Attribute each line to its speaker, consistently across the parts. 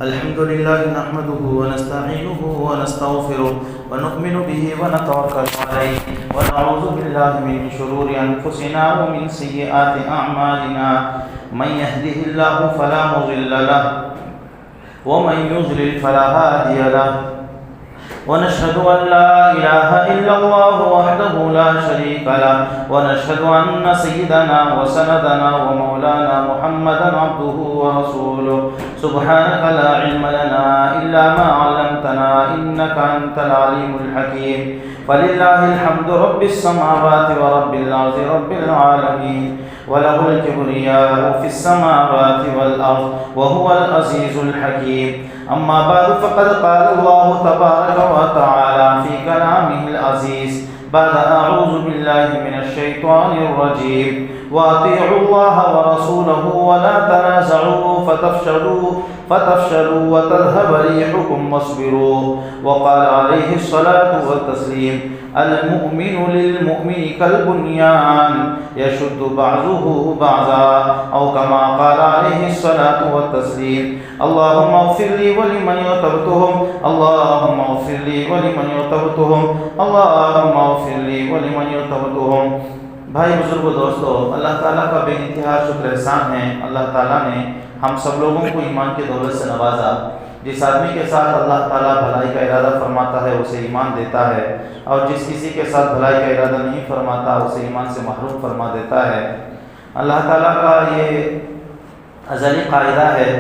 Speaker 1: الحمد لله نحمده ونستعينه ونستغفره ونؤمن به ونتوكل عليه ونعوذ بالله من شرور أنفسنا ومن سيئات أعمالنا من يهده الله فلا مضل له ومن يضلل فلا هادي له ونشهد أن لا إله إلا الله وحده لا شريك له ونشهد أن سيدنا وسندنا ومولانا محمدا عبده ورسوله سبحانك لا علم لنا إلا ما علمتنا إنك أنت العليم الحكيم فلله الحمد رب السماوات ورب الأرض رب العالمين وله الكبرياء في السماوات والأرض وهو العزيز الحكيم أما بعد فقد قال الله تبارك وتعالى في كلامه العزيز بعد أعوذ بالله من الشيطان الرجيم وأطيعوا الله ورسوله ولا تنازعوا فتفشلوا وتذهب ريحكم واصبروا وقال عليه الصلاة والتسليم المؤمن للمؤمن كالبنيان يشد بعضه بعضا أو كما قال عليه الصلاة والتسليم اللهم اغفر لي ولمن يرتبطهم اللهم اغفر لي ولمن يرتبطهم اللهم اغفر لي ولمن يرتبطهم بھائی بزرگوں دوستو، اللہ تعالیٰ کا بے انتہا شکر احسان ہے۔ اللہ تعالیٰ نے ہم سب لوگوں کو ایمان کی دولت سے نوازا۔ جس آدمی کے ساتھ اللہ تعالیٰ بھلائی کا ارادہ فرماتا ہے اسے ایمان دیتا ہے، اور جس کسی کے ساتھ بھلائی کا ارادہ نہیں فرماتا اسے ایمان سے محروم فرما دیتا ہے۔ اللہ تعالیٰ کا یہ ازلی قاعدہ ہے،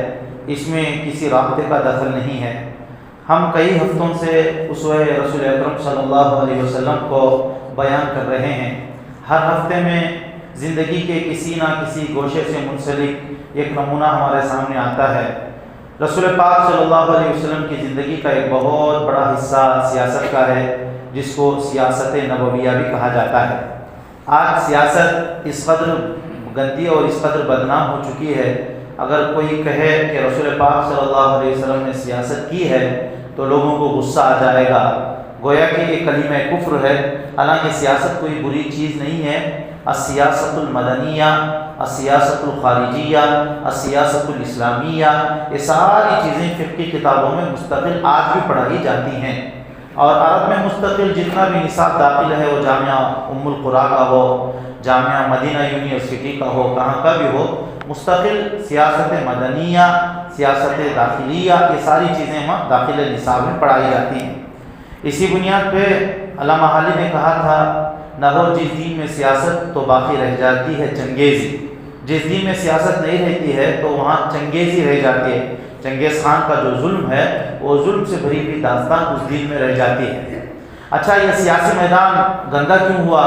Speaker 1: اس میں کسی رابطے کا دخل نہیں ہے۔ ہم کئی ہفتوں سے اسوہ رسول اکرم صلی اللہ علیہ وسلم کو بیان کر رہے ہیں۔ ہر ہفتے میں زندگی کے کسی نہ کسی گوشے سے منسلک ایک نمونہ ہمارے سامنے آتا ہے۔ رسول پاک صلی اللہ علیہ وسلم کی زندگی کا ایک بہت بڑا حصہ سیاست کا ہے، جس کو سیاست نبویہ بھی کہا جاتا ہے۔ آج سیاست اس قدر گندی اور اس قدر بدنام ہو چکی ہے، اگر کوئی کہے کہ رسول پاک صلی اللہ علیہ وسلم نے سیاست کی ہے تو لوگوں کو غصہ آ جائے گا، گویا کہ یہ کلمہ کفر ہے۔ حالانکہ سیاست کوئی بری چیز نہیں ہے۔ السیاست المدنیہ، السیاست الخارجیہ، السیاست الاسلامیہ، یہ ساری چیزیں فقہ کی کتابوں میں مستقل آج بھی پڑھائی جاتی ہیں، اور عرب میں مستقل جتنا بھی نصاب داخل ہے، وہ جامعہ ام القریٰ کا ہو، جامعہ مدینہ یونیورسٹی کا ہو، کہاں کا بھی ہو، مستقل سیاست مدنیہ، سیاست داخلیہ، یہ ساری چیزیں وہاں داخل نصاب میں پڑھائی جاتی ہیں۔ اسی بنیاد پہ علامہ حالی نے کہا تھا، نہ ہو جس دین میں سیاست تو باقی رہ جاتی ہے چنگیزی۔ جس دین میں سیاست نہیں رہتی ہے تو وہاں چنگیزی رہ جاتی ہے۔ چنگیز خان کا جو ظلم ہے وہ ظلم سے بھری ہوئی داستان اس دین میں رہ جاتی ہے۔ اچھا، یہ سیاسی میدان گندا کیوں ہوا؟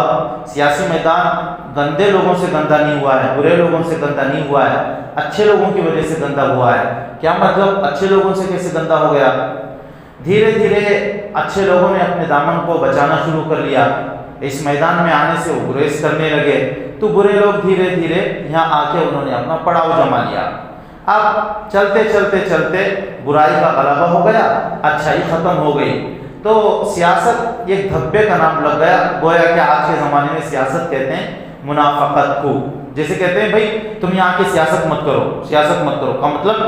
Speaker 1: سیاسی میدان گندے لوگوں سے گندا نہیں ہوا ہے، برے لوگوں سے گندا نہیں ہوا ہے، اچھے لوگوں کی وجہ سے گندا ہوا ہے۔ کیا مطلب اچھے لوگوں سے کیسے گندا ہو گیا؟ دھیرے دھیرے اچھے لوگوں نے اپنے دامن کو بچانا شروع کر لیا، اس میدان میں آنے سے وہ گریز کرنے لگے، تو برے لوگ دھیرے دھیرے یہاں آ کے انہوں نے اپنا پڑاؤ جما لیا۔ اب چلتے چلتے چلتے برائی کا غلبہ ہو گیا، اچھائی ختم ہو گئی، تو سیاست ایک دھبے کا نام لگ گیا۔ گویا کہ آج کے زمانے میں سیاست کہتے ہیں منافقت کو، جیسے کہتے ہیں بھائی تم یہاں کی سیاست مت کرو، سیاست مت کرو کا مطلب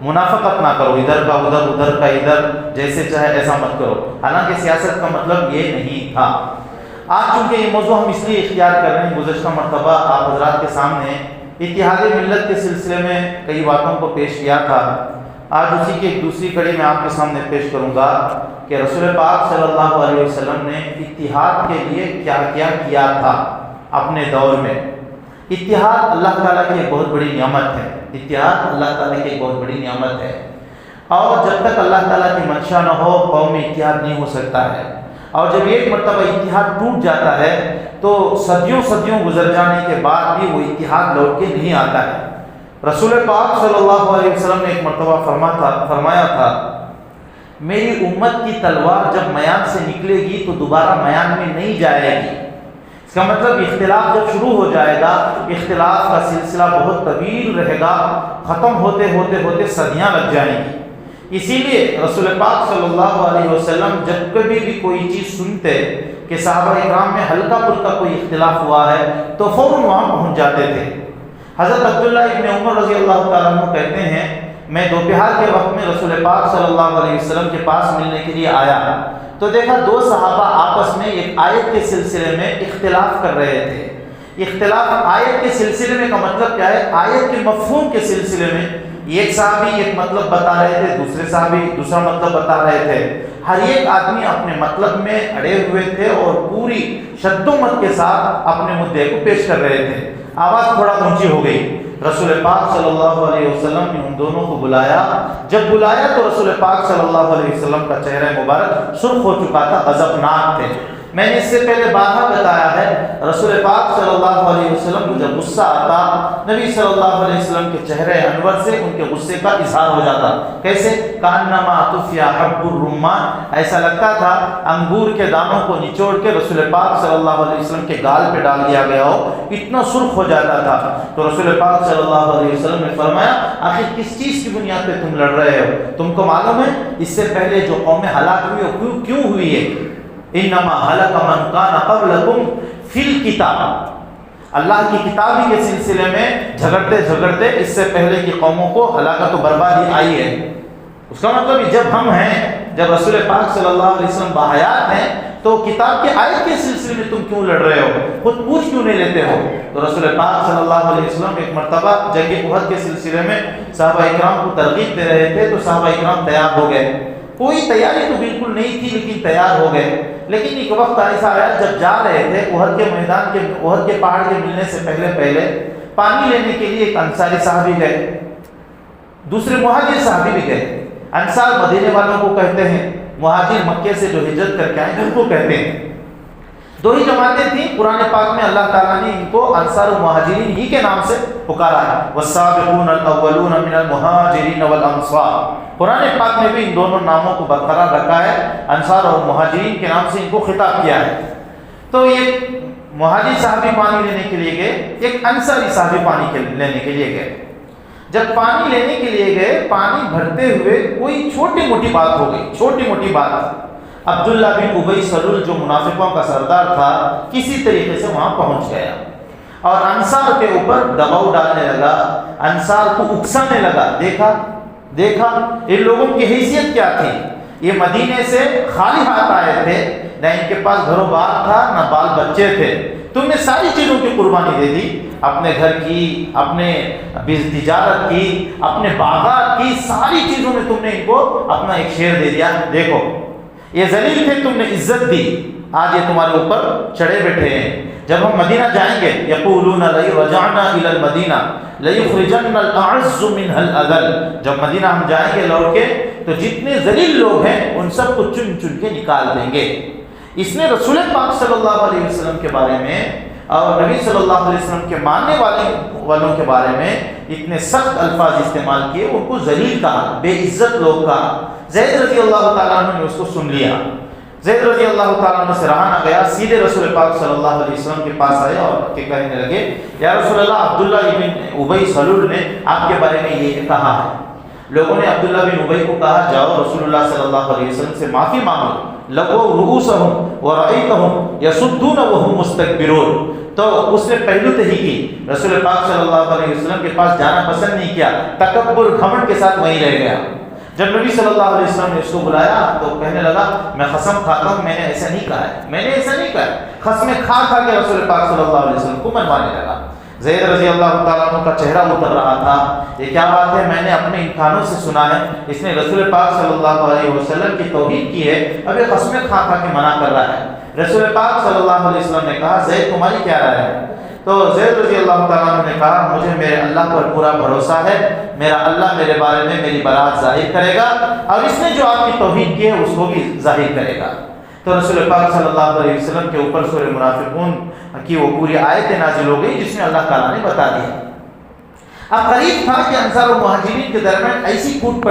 Speaker 1: منافقت نہ کرو، ادھر کا ادھر، ادھر کا ادھر، جیسے چاہے ایسا مت کرو۔ حالانکہ سیاست کا مطلب یہ نہیں تھا۔ آج چونکہ یہ موضوع ہم اس لیے اختیار کر رہے ہیں، گزشتہ مرتبہ آپ حضرات کے سامنے اتحاد ملت کے سلسلے میں کئی باتوں کو پیش کیا تھا۔ آج اسی کی ایک دوسری کڑی میں آپ کے سامنے پیش کروں گا کہ رسول پاک صلی اللہ علیہ وسلم نے اتحاد کے لیے کیا کیا کیا تھا اپنے دور میں۔ اتحاد اللہ تعالیٰ کی ایک بہت بڑی نعمت ہے، اتحاد اللہ تعالیٰ کی ایک بہت بڑی نعمت ہے، اور جب تک اللہ تعالیٰ کی منشا نہ ہو قوم میں اتحاد نہیں ہو سکتا ہے، اور جب ایک مرتبہ اتحاد ٹوٹ جاتا ہے تو صدیوں گزر جانے کے بعد بھی وہ اتحاد لوٹ کے نہیں آتا ہے۔ رسول پاک صلی اللہ علیہ وسلم نے ایک مرتبہ فرمایا تھا، میری امت کی تلوار جب میان سے نکلے گی تو دوبارہ میان میں نہیں جائے گی۔ اس کا مطلب اختلاف جب شروع ہو جائے گا، اختلاف کا سلسلہ بہت طویل رہے گا، ختم ہوتے ہوتے صدیاں لگ جائیں گی۔ اسی لیے رسول پاک صلی اللہ علیہ وسلم جب کبھی بھی کوئی چیز سنتے کہ صحابہ اکرام میں ہلکا پھلکا کوئی اختلاف ہوا ہے تو فوراً وہاں پہنچ جاتے تھے۔ حضرت عبداللہ ابن عمر رضی اللہ تعالیٰ عنہ کہتے ہیں میں دوپہر کے وقت میں رسول پاک صلی اللہ علیہ وسلم کے پاس ملنے کے لیے آیا تو دیکھا دو صحابہ آپس میں ایک آیت کے سلسلے میں اختلاف کر رہے تھے۔ اختلاف آیت کے سلسلے میں کا مطلب کیا ہے؟ آیت کے مفہوم کے سلسلے میں ایک صحابی ایک مطلب بتا رہے تھے، دوسرے صحابی دوسرا مطلب بتا رہے تھے۔ ہر ایک آدمی اپنے مطلب میں اڑے ہوئے تھے اور پوری شد و مت کے ساتھ اپنے مدعے کو پیش کر رہے تھے۔ آواز تھوڑا اونچی ہو گئی، رسول پاک صلی اللہ علیہ وسلم نے ان دونوں کو بلایا۔ جب بلایا تو رسول پاک صلی اللہ علیہ وسلم کا چہرہ مبارک سرخ ہو چکا تھا، غضبناک تھے۔ میں نے اس سے پہلے بارہا بتایا ہے، رسول پاک صلی اللہ علیہ وسلم کو جب غصہ آتا، نبی صلی اللہ علیہ وسلم کے چہرے انور سے ان کے غصے کا اظہار ہو جاتا۔ کیسے؟ کانما طفیا حب الرمان، ایسا لگتا تھا انگور کے دانوں کو نچوڑ کے رسول پاک صلی اللہ علیہ وسلم کے گال پہ ڈال دیا گیا ہو، اتنا سرخ ہو جاتا تھا۔ تو رسول پاک صلی اللہ علیہ وسلم نے فرمایا آخر کس چیز کی بنیاد پہ تم لڑ رہے ہو؟ تم کو معلوم ہے اس سے پہلے جو قومیں ہلاک ہوئی وہ کیوں ہوئی ہے؟ انما ہلک من کان قبلکم فی الکتاب، اللہ کی کتابی کے سلسلے میں جھگڑتے اس سے پہلے کی قوموں کو ہلاکت و بربادی آئی ہے۔ اس کا مطلب جب ہم ہیں، جب رسول پاک صلی اللہ علیہ وسلم باحیات ہیں تو کتاب کے آیت کے سلسلے میں تم کیوں لڑ رہے ہو؟ خود پوچھ کیوں نہیں لیتے ہو؟ تو رسول پاک صلی اللہ علیہ وسلم ایک مرتبہ جنگ احد کے سلسلے میں صحابہ اکرام کو ترغیب دے رہے تھے تو صحابہ اکرام تیار ہو گئے۔ کوئی تیاری تو بالکل نہیں تھی لیکن تیار ہو گئے۔ لیکن ایک وقت ایسا آیا جب جا رہے تھے احد کے میدان کے احد کے پہاڑ کے ملنے سے پہلے پانی لینے کے لیے ایک انصاری صحابی گئے، دوسرے مہاجر صحابی بھی گئے۔ انصار مدینے والوں کو کہتے ہیں، مہاجر مکے سے جو ہجرت کر کے آئے ان کو کہتے ہیں۔ دو ہی جماعتیں تھیں، قرآن پاک میں اللہ تعالیٰ نے ان کو انصار و مہاجرین ہی کے نام سے پکارا ہے، والسابقون الاولون من المہاجرین والانصار۔ قرآن پاک میں بھی ان دونوں ناموں کو برقرار رکھا ہے، انصار اور مہاجرین کے نام سے ان کو خطاب کیا ہے۔ تو ایک مہاجر صحابی پانی لینے کے لیے گئے، ایک انصاری صحابی پانی لینے کے لیے گئے۔ جب پانی لینے کے لیے گئے، پانی بھرتے ہوئے کوئی چھوٹی موٹی بات ہو گئی، چھوٹی موٹی بات۔ عبداللہ بن ابی سلول جو منافقوں کا سردار تھا کسی طریقے سے وہاں پہنچ گیا اور انصار کے اوپر دباؤ ڈالنے لگا، انصار کو اکسانے لگا۔ دیکھا ان لوگوں کی حیثیت کیا تھی؟ یہ مدینے سے خالی ہاتھ آئے تھے، نہ ان کے پاس گھر و بار تھا نہ بال بچے تھے۔ تم نے ساری چیزوں کی قربانی دے دی، اپنے گھر کی، اپنے تجارت کی، اپنے باغات کی، ساری چیزوں میں تم نے ان کو اپنا ایک شیئر دے دیا۔ دیکھو یہ ذلیل تھے، تم نے عزت دی، آج یہ تمہارے اوپر چڑھے بیٹھے ہیں۔ جب ہم مدینہ جائیں گے یقولون لئن رجعنا الى المدینہ لیخرجن الاعز منها الاذل، جب مدینہ ہم جائیں گے لوٹ کے تو جتنے ذلیل لوگ ہیں ان سب کو چن چن کے نکال دیں گے۔ اس نے رسول پاک صلی اللہ علیہ وسلم کے بارے میں اور نبی صلی اللہ علیہ وسلم کے ماننے والوں کے بارے میں اتنے سخت الفاظ استعمال کیے، ان کو ذلیل کہا، بے عزت لوگ کہا۔ زید رضی اللہ تعالیٰ عنہ نے اس کو سن لیا، زید رضی اللہ تعالیٰ عنہ سے رہا نہ گیا، سیدھے رسول پاک صلی اللہ علیہ وسلم کے پاس آئے اور کہنے لگے یا رسول اللہ عبداللہ بن ابی سلول نے آپ کے بارے میں یہ کہا ہے۔ لوگوں نے عبداللہ بن ابی کو کہا جاؤ رسول اللہ صلی اللہ علیہ وسلم سے معافی مانگو، لغو رؤوسہم ورأیتہم یصدون وہم مستکبرون۔ تو اس نے پہلو تہی کی، رسول پاک صلی اللہ علیہ وسلم کے پاس جانا پسند نہیں کیا، تکبر گھمنڈ کے ساتھ وہیں رہ گیا۔ جب نبی صلی اللہ علیہ وسلم نے اس کو بلایا تو کہنے لگا میں قسم کھاتا ہوں میں نے ایسا نہیں کہا ہے، میں نے ایسا نہیں کہا ہے۔ قسمیں کھا کے رسول پاک صلی اللہ علیہ وسلم کو منوانے لگا۔ زید رضی اللہ تعالیٰ عنہ کا چہرہ اتر رہا تھا، یہ کیا بات ہے، میں نے اپنے ان کانوں سے سنا ہے اس نے رسول پاک صلی اللہ علیہ وسلم کی توہین کی ہے، اب یہ قسمیں کھا کے منع کر رہا ہے۔ رسول پاک صلی اللہ علیہ وسلم نے کہا زید تمہاری کیا رائے ہے؟ تو زید رضی اللہ تعالیٰ عنہ نے کہا مجھے میرے اللہ پر پورا بھروسہ ہے، میرا اللہ میرے بارے میں میری برات ظاہر کرے گا اور اس نے جو آپ کی توہین کی ہے اس کو بھی ظاہر کرے گا۔ تو رسول پاک صلی اللہ علیہ وسلم کے اوپر سورہ منافقون کی وہ پوری آیت نازل ہو گئی جس میں اللہ تعالیٰ نے بتا دیا۔ اب قریب تھا کہ انصار و مہاجرین کے درمیان ایسی پھوٹ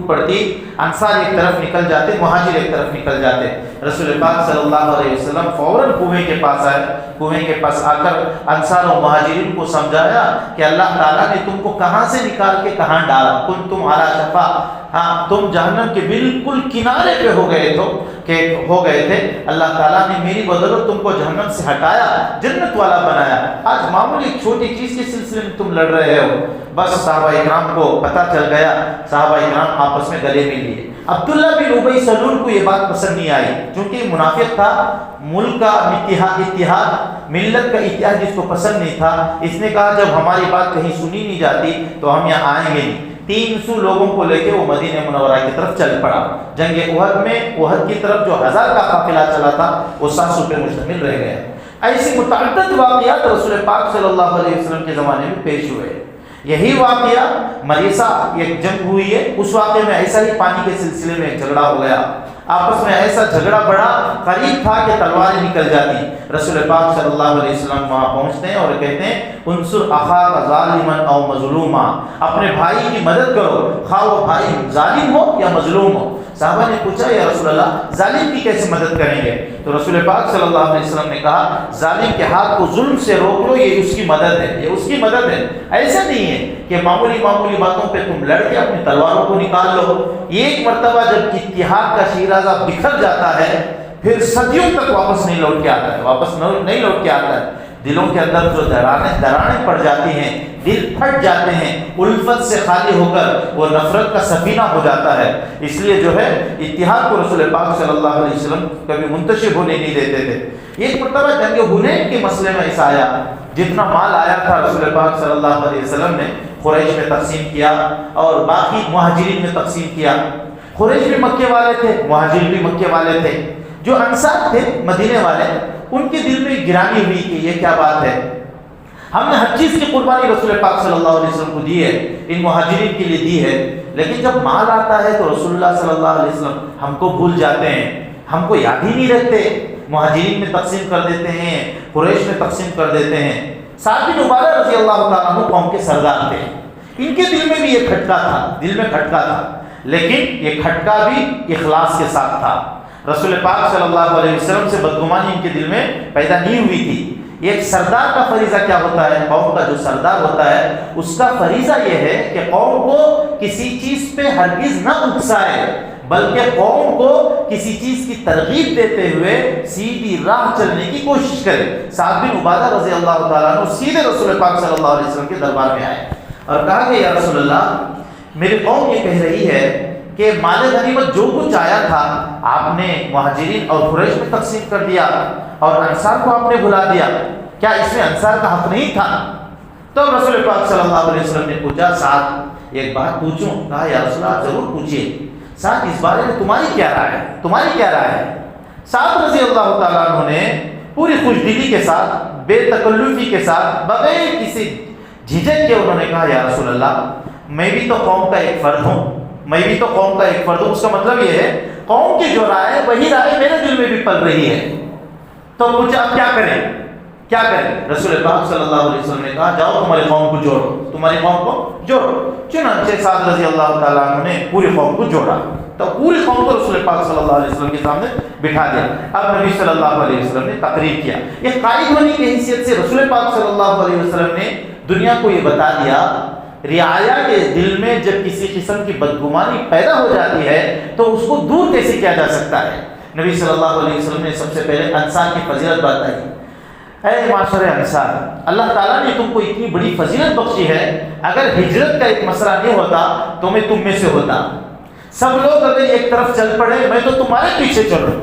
Speaker 1: پڑتی، انصار ایک طرف نکل جاتے، مہاجر ایک طرف نکل جاتے۔ رسول پاک صلی اللہ علیہ وسلم فوراً کنویں کے پاس آئے، کنویں کے پاس آ کر انصار و مہاجرین کو سمجھایا کہ اللہ تعالیٰ نے تم کو کہاں سے نکال کے کہاں ڈالا، کنتم علی شفا، ہاں تم جہنم کے بالکل کنارے پہ ہو گئے تو کہ ہو گئے تھے، اللہ تعالیٰ نے میری بدولت تم کو جہنم سے ہٹایا، جنت والا بنایا، آج معمولی چھوٹی چیز کے سلسلے میں تم لڑ رہے ہو۔ بس صحابہ اکرام کو پتہ چل گیا، صحابہ اکرام آپس میں گلے مل لیے۔ عبداللہ بن ابی سلول کو یہ بات پسند نہیں آئی، کیونکہ منافق تھا، ملک کا اتحاد، ملت کا اتحاد جس کو پسند نہیں تھا۔ اس نے کہا جب ہماری بات کہیں سنی نہیں جاتی تو ہم یہاں آئیں گے نہیں۔ 300 لوگوں کو لے کے وہ مدینہ منورہ کی طرف چل پڑا۔ جنگ احد میں احد کی طرف جو 1000 کا قافلہ چلا تھا وہ 700 پہ مشتمل رہ گیا۔ ایسی متعدد واقعات رسول پاک صلی اللہ علیہ وسلم کے زمانے میں پیش ہوئے۔ یہی واقعہ مریسا ایک جنگ ہوئی ہے، اس واقعے میں ایسا ہی پانی کے سلسلے میں ایک جھگڑا ہو گیا، آپس میں ایسا جھگڑا بڑا قریب تھا کہ تلواریں نکل جاتی۔ رسول پاک صلی اللہ علیہ وسلم وہاں پہنچتے ہیں اور کہتے ہیں انصر اخاک ظالما او مظلوما، اپنے بھائی کی مدد کرو خواہ وہ بھائی ظالم ہو یا مظلوم ہو۔ صحابہ نے پوچھا یا رسول اللہ ظالم کی کیسے مدد کریں گے؟ تو رسول پاک صلی اللہ علیہ وسلم نے کہا ظالم کے ہاتھ کو ظلم سے روک لو، یہ اس کی مدد ہے، یہ اس کی مدد ہے۔ ایسا نہیں ہے کہ معمولی باتوں پہ تم لڑ کے اپنی تلواروں کو نکال لو۔ ایک مرتبہ جب اتحاد کا شیرازہ بکھر جاتا ہے پھر صدیوں تک واپس نہیں لوٹ کے آتا ہے، واپس نہیں لوٹ کے آتا ہے۔ دلوں کے اندر جو دراڑیں پڑ جاتی ہیں، دل پھٹ جاتے ہیں، الفت سے خالی ہو کر وہ نفرت کا سفینہ ہو جاتا ہے۔ اس لیے جو ہے اتحاد کو رسول پاک صلی اللہ علیہ وسلم کبھی منتشر ہونے نہیں دیتے تھے۔ ایک مرتبہ جنگ حنین کے مسئلے میں ایسا آیا، جتنا مال آیا تھا رسول پاک صلی اللہ علیہ وسلم نے قریش میں تقسیم کیا اور باقی مہاجرین میں تقسیم کیا۔ قریش بھی مکے والے تھے، مہاجر بھی مکے والے تھے۔ جو انصار تھے مدینے والے، ان کے دل میں گرانی ہوئی کہ یہ کیا بات ہے، ہم نے ہر چیز کی قربانی رسول پاک صلی اللہ علیہ وسلم کو دی ہے، ان مہاجرین کے لیے دی ہے، لیکن جب مال آتا ہے تو رسول اللہ صلی اللہ علیہ وسلم ہم کو بھول جاتے ہیں، ہم کو یاد ہی نہیں رکھتے، مہاجرین میں تقسیم کر دیتے ہیں، قریش میں تقسیم کر دیتے ہیں۔ سعد بن عبادہ رضی اللہ تعالیٰ عنہ قوم کے سردار تھے، ان کے دل میں بھی یہ کھٹکا تھا، دل میں کھٹکا تھا، لیکن یہ کھٹکا بھی اخلاص کے ساتھ تھا۔ رسول پاک صلی اللہ علیہ وسلم سے بدگمانی ان کے دل میں پیدا نہیں ہوئی تھی۔ ایک سردار کا فریضہ کیا ہوتا ہے؟ قوم کا جو سردار ہوتا ہے اس کا فریضہ یہ ہے کہ قوم کو کسی چیز پہ ہرگز نہ اکسائے، بلکہ قوم کو کسی چیز کی ترغیب دیتے ہوئے سیدھی راہ چلنے کی کوشش کرے۔ سعد بن عبادہ رضی اللہ تعالیٰ عنہ سیدھے رسول پاک صلی اللہ علیہ وسلم کے دربار میں آئے اور کہا کہ یا رسول اللہ میری قوم یہ کہہ رہی ہے کہ مال غنیمت جو کچھ آیا تھا آپ نے مہاجرین اور قریش میں تقسیم کر دیا اور انصار کو آپ نے بھلا دیا، کیا اس میں انصار کا حق نہیں تھا؟ تو رسول پاک صلی اللہ علیہ وسلم نے پوچھا سعد ایک بات پوچھوں؟ کہا یا رسول اللہ ضرور پوچھیے۔ سعد اس بارے میں تمہاری کیا رائے ہے؟ تمہاری کیا رائے ہے؟ سعد رضی اللہ تعالیٰ عنہ نے پوری خوش دلی کے ساتھ، بے تکلفی کے ساتھ، بغیر کسی جھجک کے انہوں نے کہا یا رسول اللہ میں بھی تو قوم کا ایک فرد ہوں، میں بھی تو قوم کا ایک فرد ہوں۔ اس کا مطلب یہ ہے قوم کی جو رائے ہے وہی رائے میرے دل میں بھی پل رہی ہے۔ تو پوچھا اب کیا کریں، کیا کریں؟ رسول پاک صلی اللہ علیہ وسلم نے کہا جاؤ تمہاری قوم کو جوڑو، تمہاری قوم کو جوڑو۔ چنانچہ سعد رضی اللہ تعالیٰ عنہ نے پوری قوم کو جوڑا، تو پوری قوم کو رسول پاک صلی اللہ علیہ وسلم کے سامنے بٹھا دیا۔ اب نبی صلی اللہ علیہ وسلم نے تقریر کیا، یہ قائد ہونے کی حیثیت سے رسول پاک صلی اللہ علیہ وسلم نے دنیا کو یہ بتا دیا رعایا کے دل میں جب کسی قسم کی بدگمانی پیدا ہو جاتی ہے تو اس کو دور کیسے کیا جا سکتا ہے۔ نبی صلی اللہ علیہ وسلم نے سب سے پہلے انصار کی فضیلت بتائی۔ اے معاشر انصار، اللہ تعالیٰ نے تم کو اتنی بڑی فضیلت بخشی ہے، اگر ہجرت کا ایک مسئلہ نہیں ہوتا تو میں تم میں سے ہوتا۔ سب لوگ اگر ایک طرف چل پڑے میں تو تمہارے پیچھے چلوں۔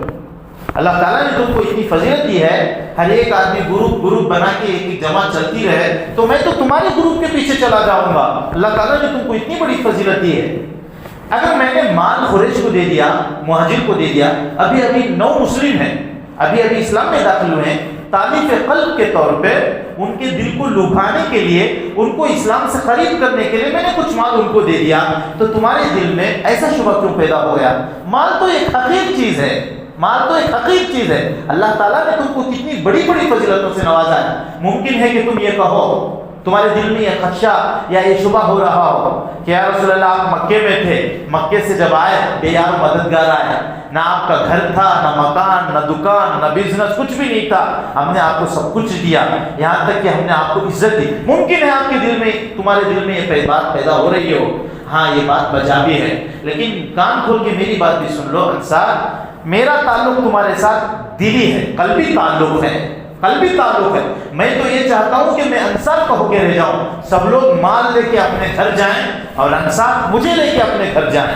Speaker 1: اللہ تعالیٰ نے تم کو اتنی فضیلت دی ہے، ہر ایک آدمی گروپ بنا کے ایک جماعت چلتی رہے تو میں تو تمہارے گروپ کے پیچھے چلا جاؤں گا۔ اللہ تعالیٰ نے تم کو اتنی بڑی فضیلت دی ہے۔ اگر میں نے مال قریش کو دے دیا، مہاجر کو دے دیا، ابھی نو مسلم ہیں، ابھی اسلام میں داخل ہوئے ہیں، تعلیف قلب کے طور پہ ان کے دل کو لبھانے کے لیے، ان کو اسلام سے قریب کرنے کے لیے میں نے کچھ مال ان کو دے دیا، تو تمہارے دل میں ایسا شبہ کیوں پیدا ہو گیا؟ مال تو ایک حقیر چیز ہے، مال تو ایک حقیر چیز ہے۔ اللہ تعالیٰ نے تم کو کتنی بڑی بڑی فضیلتوں سے نوازا ہے۔ ممکن ہے کہ تم یہ کہو، تمہارے دل میں یہ خدشہ یا یہ شبہ ہو رہا ہو کہ یا رسول اللہ آپ مکے میں تھے، مکے سے جب آئے بے یار و مددگار آئے، نہ آپ کا گھر تھا، نہ مکان، نہ دکان، نہ بزنس، کچھ بھی نہیں تھا، ہم نے آپ کو سب کچھ دیا، یہاں تک کہ ہم نے آپ کو عزت دی۔ ممکن ہے آپ کے دل میں، تمہارے دل میں یہ بات پیدا ہو رہی ہو، ہاں یہ بات بجا بھی ہے، لیکن کان کھول کے میری بات بھی سن لو انصار، میرا تعلق تمہارے ساتھ دلی ہے، قلبی تعلق ہے، قلبی تعلق ہے. میں تو یہ چاہتا ہوں کہ میں انصار کا ہو کے رہ جاؤں، سب لوگ مال لے کے اپنے گھر جائیں اور انصار مجھے لے کے اپنے گھر جائیں.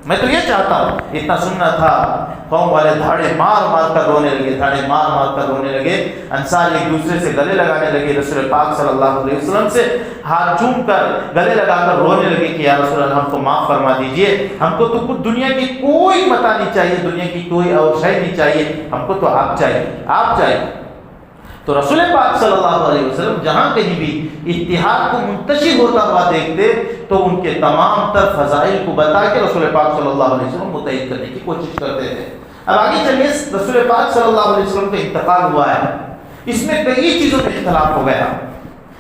Speaker 1: میں تو یہ چاہتا ہوں. اتنا سننا تھا، قوم والے دھاڑے مار مار کر رونے لگے، دھاڑے مار مار کر رونے لگے. انصار ایک دوسرے سے گلے لگانے لگے، رسول پاک صلی اللہ علیہ وسلم سے ہاتھ چوم کر گلے لگا کر رونے لگے کہ یا رسول اللہ ہم کو معاف فرما دیجئے، ہم کو تو کچھ دنیا کی کوئی متاع نہیں چاہیے، دنیا کی کوئی اور شے نہیں چاہیے، ہم کو تو آپ چاہیے، آپ چاہیے. تو رسول پاک صلی اللہ علیہ وسلم جہاں کہیں بھی اتحاد کو منتشر ہوتا ہوا دیکھتے تو ان کے تمام تر فضائل کو بتا کے رسول پاک صلی اللہ علیہ وسلم متحد کرنے کی کوشش کرتے تھے. اب آگے چلیے، رسول پاک صلی اللہ علیہ وسلم کا انتقال ہوا ہے، اس میں کئی چیزوں میں اختلاف ہو گیا.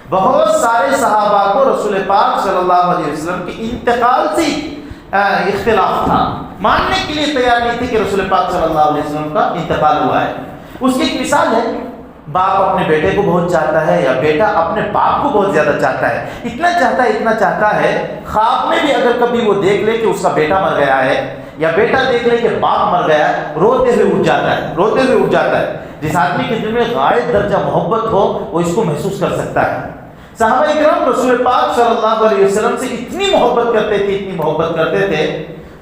Speaker 1: بہت سارے صحابہ کو رسول پاک صلی اللہ علیہ وسلم کے انتقال سے اختلاف تھا، ماننے کے لیے تیار نہیں تھے کہ رسول پاک صلی اللہ علیہ وسلم کا انتقال ہوا ہے. اس کی ایک مثال ہے، باپ اپنے بیٹے کو بہت چاہتا ہے یا بیٹا اپنے باپ کو بہت زیادہ چاہتا ہے، اتنا چاہتا ہے خواب میں بھی اگر کبھی وہ دیکھ لے کہ اس کا بیٹا مر گیا ہے یا بیٹا دیکھ لے کہ باپ مر گیا ہے، روتے ہوئے اٹھ جاتا ہے. جس آدمی کے دل میں غائب درجہ محبت ہو وہ اس کو محسوس کر سکتا ہے. صحابہ کرام رسول پاک صلی اللہ علیہ وسلم سے اتنی محبت کرتے تھے،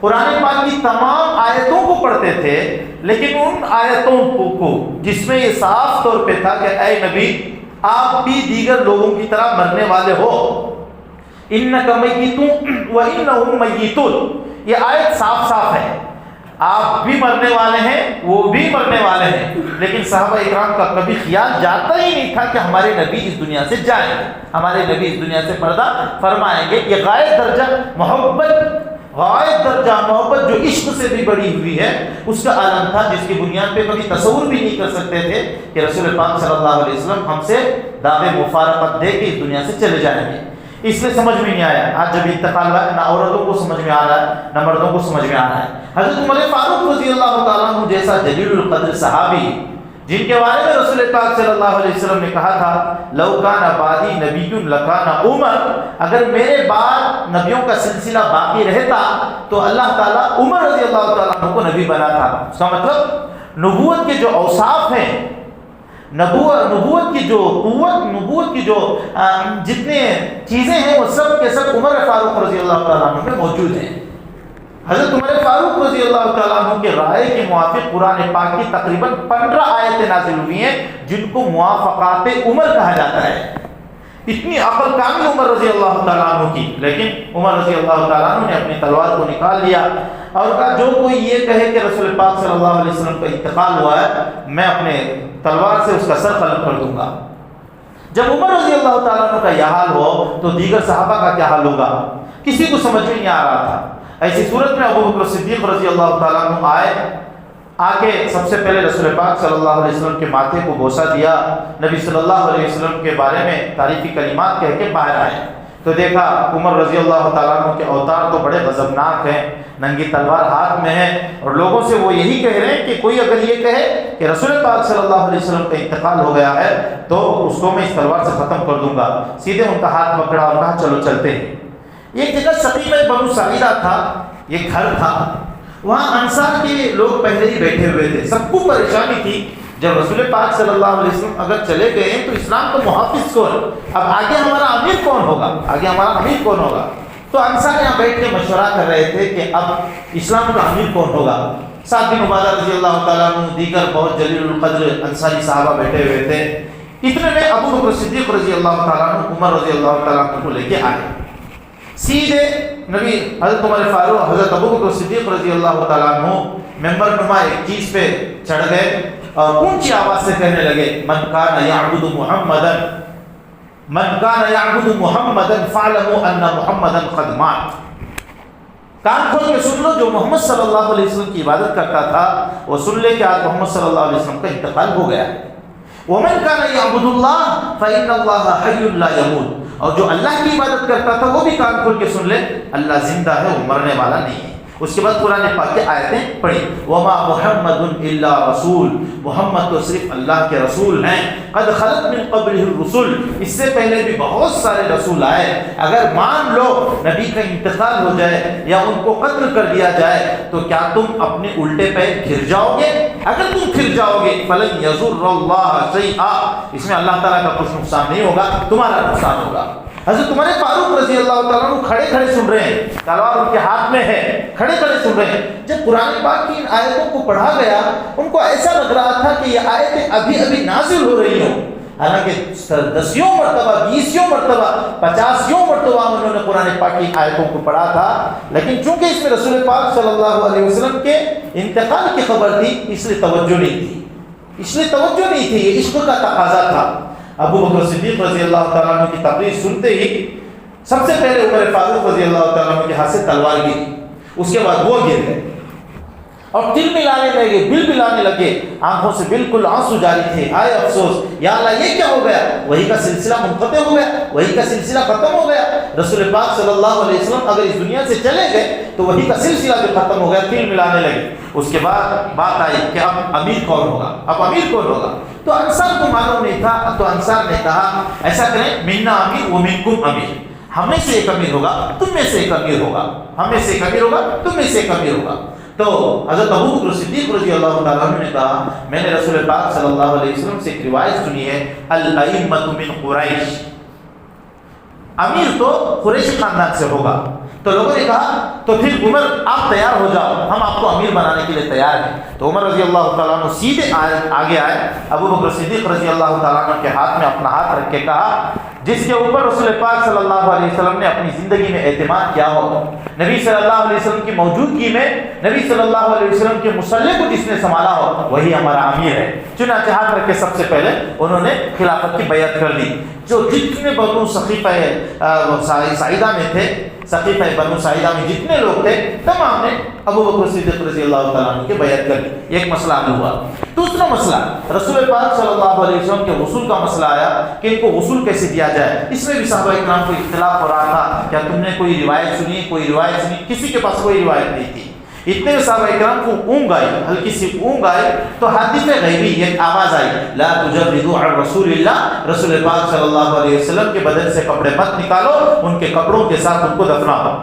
Speaker 1: قرآن پاک کی تمام آیتوں کو پڑھتے تھے، لیکن ان آیتوں کو جس میں یہ صاف طور پہ تھا کہ اے نبی آپ بھی دیگر لوگوں کی طرح مرنے والے ہو، انک میت وانہم میتون، یہ آیت صاف ہے، آپ بھی مرنے والے ہیں وہ بھی مرنے والے ہیں. لیکن صحابہ اکرام کا کبھی خیال جاتا ہی نہیں تھا کہ ہمارے نبی اس دنیا سے جائیں گے، ہمارے نبی اس دنیا سے پردہ فرمائیں گے. یہ غائب درجہ محبت جو عشق سے بھی بڑی ہوئی ہے اس کا عالم تھا، جس کی بنیاد پہ کبھی تصور بھی نہیں کر سکتے تھے کہ رسول پاک صلی اللہ علیہ وسلم ہم سے دعوے مفارقت دے کے اس دنیا سے چلے جائیں گے. اس لیے سمجھ میں نہیں آیا. آج جب انتقال ہوا نہ عورتوں کو سمجھ میں آ رہا ہے نہ مردوں کو سمجھ میں آ رہا ہے. حضرت عمر فاروق رضی اللہ تعالیٰ عنہ جیسا جلیل القدر صحابی، جن کے بارے میں رسول پاک صلی اللہ علیہ وسلم نے کہا تھا لو کان بعدی نبی لکان عمر، اگر میرے بعد نبیوں کا سلسلہ باقی رہتا تو اللہ تعالیٰ عمر رضی اللہ تعالیٰ عنہ کو نبی بنا تھا. اس کا مطلب نبوت کے جو اوصاف ہیں، نبوت کی جو قوت، نبوت کی جو جتنے چیزیں ہیں وہ سب کے سب عمر فاروق رضی اللہ تعالیٰ عنہ میں موجود ہیں. حضرت عمر فاروق رضی اللہ تعالیٰ عنہ کے رائے کے موافق قرآن پاک کی تقریباً 15 آیتیں نازل ہوئی ہیں جن کو موافقات عمر کہا جاتا ہے. اتنی عقل کامل عمر رضی اللہ تعالیٰ عنہ کی، لیکن عمر رضی اللہ تعالیٰ عنہ نے اپنی تلوار کو نکال لیا اور کہا جو کوئی یہ کہے کہ رسول پاک صلی اللہ علیہ وسلم کا انتقال ہوا ہے میں اپنے تلوار سے اس کا سر قلم کر دوں گا. جب عمر رضی اللہ تعالیٰ عنہ کا یہ حال ہو تو دیگر صحابہ کا کیا حال ہوگا، کسی کو سمجھ میں نہیں آ رہا تھا. ایسی صورت میں ابو بکر صدیق رضی اللہ تعالیٰ عنہ آ کے سب سے پہلے رسول پاک صلی اللہ علیہ وسلم کے ماتھے کو بوسہ دیا. نبی صلی اللہ علیہ وسلم کے بارے میں تعریفی کلمات کہہ کے باہر آئے تو دیکھا عمر رضی اللہ تعالیٰ عنہ کے اوتار تو بڑے غضبناک ہیں، ننگی تلوار ہاتھ میں ہے اور لوگوں سے وہ یہی کہہ رہے ہیں کہ کوئی اگر یہ کہے کہ رسول پاک صلی اللہ علیہ وسلم کا انتقال ہو گیا ہے تو اس کو میں اس تلوار سے ختم کر دوں گا. سیدھے ان کا ہاتھ پکڑا اور کہا چلو چلتے ہیں. ایک جگہ سقیفہ بنو ساعدہ تھا، یہ گھر تھا، وہاں انصار کے لوگ پہلے ہی بیٹھے ہوئے تھے. سب کو پریشانی تھی جب رسول پاک صلی اللہ علیہ وسلم اگر چلے گئے تو اسلام کا محافظ کون، اب آگے ہمارا امیر کون ہوگا. تو انصار یہاں بیٹھ کے مشورہ کر رہے تھے کہ اب اسلام کا امیر کون ہوگا. سعد بن عبادہ رضی اللہ تعالیٰ عنہ، دیگر بہت جلیل القدر انصاری صحابہ بیٹھے ہوئے تھے. اتنے میں ابو بکر صدیق رضی اللہ تعالیٰ عنہ عمر رضی اللہ تعالیٰ عنہ کو لے کے آئے. سیدھے نبی حضرت عمر فاروق حضرت ابو بکر صدیق رضی اللہ تعالیٰ عنہ ممبر نما ایک چیز پہ چڑھ گئے اور اونچی آواز سے کہنے لگے من کان یعبد محمدا فاعلموا ان محمدا قد مات. کان کھول کے سن لو، جو محمد صلی اللہ علیہ وسلم کی عبادت کرتا تھا وہ سن لے کہ آج محمد صلی اللہ علیہ وسلم کا انتقال ہو گیا. ومن کان یعبد اللہ فإن اللہ حی لا یموت، اور جو اللہ کی عبادت کرتا تھا وہ بھی کان کھول کے سن لے اللہ زندہ ہے، وہ مرنے والا نہیں ہے. اس کے بعد قرآن پاک کی آیتیں پڑھی. وما محمد الا رسول، محمد تو صرف اللہ کے رسول ہیں. قد خلت من قبلہ الرسل، اس سے پہلے بھی بہت سارے رسول آئے. اگر مان لو نبی کا انتقال ہو جائے یا ان کو قتل کر دیا جائے تو کیا تم اپنے الٹے پہ گر جاؤ گے؟ اگر تم گر جاؤ گے فلن یضر اللہ شیئا، اس میں اللہ تعالیٰ کا کچھ نقصان نہیں ہوگا، تمہارا نقصان ہوگا. حضرت عمر فاروق رضی اللہ تعالیٰ عنہ کھڑے کھڑے سن رہے ہیں، تلوار ان کے ہاتھ میں ہے، کھڑے کھڑے سن رہے ہیں. جب قرآن پاک کی ان آیتوں کو پڑھا گیا ان کو ایسا لگ رہا تھا کہ یہ آیتیں ابھی ابھی نازل ہو رہی ہوں. حالانکہ 10 مرتبہ 20 مرتبہ 50 مرتبہ انہوں نے قرآن پاک کی آیتوں کو پڑھا تھا، لیکن چونکہ اس میں رسول پاک صلی اللہ علیہ وسلم کے انتقال کی خبر تھی اس لیے توجہ نہیں تھی، اس لیے توجہ نہیں تھی. یہ عشق کا تقاضا تھا. ابو بکر صدیق رضی اللہ تعالیٰ عنہ کی تقریر سنتے ہی سب سے پہلے عمر فاروق رضی اللہ تعالیٰ عنہ کے ہاتھ سے تلوار گری، اس کے بعد وہ گر گئے اور دل ملانے لگے، بل بلانے لگے، آنکھوں سے بالکل آنسو جاری تھے. آئے افسوس، یا اللہ یہ کیا ہو گیا؟ وہی کا سلسلہ منقطع ہو گیا، وہی کا سلسلہ ختم ہو گیا. رسول پاک صلی اللہ علیہ وسلم اگر اس دنیا سے چلے گئے تو وہی کا سلسلہ جو ختم ہو گیا، دل ملانے لگے. اس کے بعد بات آئی کہ اب امیر کون ہوگا، اب امیر کون ہوگا؟ تو انصار کو معلوم نہیں تھا، تو انصار نے کہا ایسا کریں منا امیر و منکم امیر، ہم میں سے ایک امیر ہوگا، تم میں سے ایک امیر ہوگا، ہم میں سے ایک امیر ہوگا، تم میں سے ایک امیر ہوگا. تو حضرت ابو بکر صدیق رضی اللہ تعالیٰ عنہ نے کہا میں نے رسول پاک صلی اللہ علیہ وسلم سے ایک روایت سنی ہے، الائمۃ من قریش، امیر تو قریشی خاندان سے ہوگا. تو لوگوں نے کہا تو پھر عمر آپ تیار ہو جاؤ، ہم آپ کو امیر بنانے کے لیے تیار ہیں. تو عمر رضی اللہ تعالیٰ عنہ سیدھے آگے آئے، ابو بکر صدیق رضی اللہ تعالیٰ عنہ کے ہاتھ میں اپنا ہاتھ رکھ کے کہا جس کے اوپر رسول پاک صلی اللہ علیہ وسلم نے اپنی زندگی میں اعتماد کیا ہو، نبی صلی اللہ علیہ وسلم کی موجودگی میں نبی صلی اللہ علیہ وسلم کے مصلح کو جس نے سنبھالا ہو وہی ہمارا امیر ہے. چنانچہ ہاتھ رکھ کے سب سے پہلے انہوں نے خلافت کی بیعت کر دی. جو جتنے بنو سقیفہ سعیدہ میں تھے، سقیفہ بنو سعیدہ میں جتنے لوگ تھے تمام نے ابو بکر صدیق رضی اللہ تعالیٰ عنہ کی بیعت کر لی. ایک مسئلہ حل ہوا. دوسرا مسئلہ رسول پاک صلی اللہ علیہ وسلم کے غسل کا مسئلہ آیا کہ ان کو غسل کیسے دیا جائے. اس میں بھی صحابہ اکرام کو اختلاف ہو رہا تھا. کیا تم نے کوئی روایت سنی، کوئی روایت سنی؟ کسی کے پاس کوئی روایت نہیں تھی. اتنے میں صحابہ اکرام کو اونگ آئی، ہلکی سی اونگ آئی تو حدیث غیبی ایک آواز آئی، لا تجردوا عن رسول اللہ، رسول پاک صلی اللہ علیہ وسلم کے بدن سے کپڑے مت نکالو، ان کے کپڑوں کے ساتھ ان کو دفناؤ،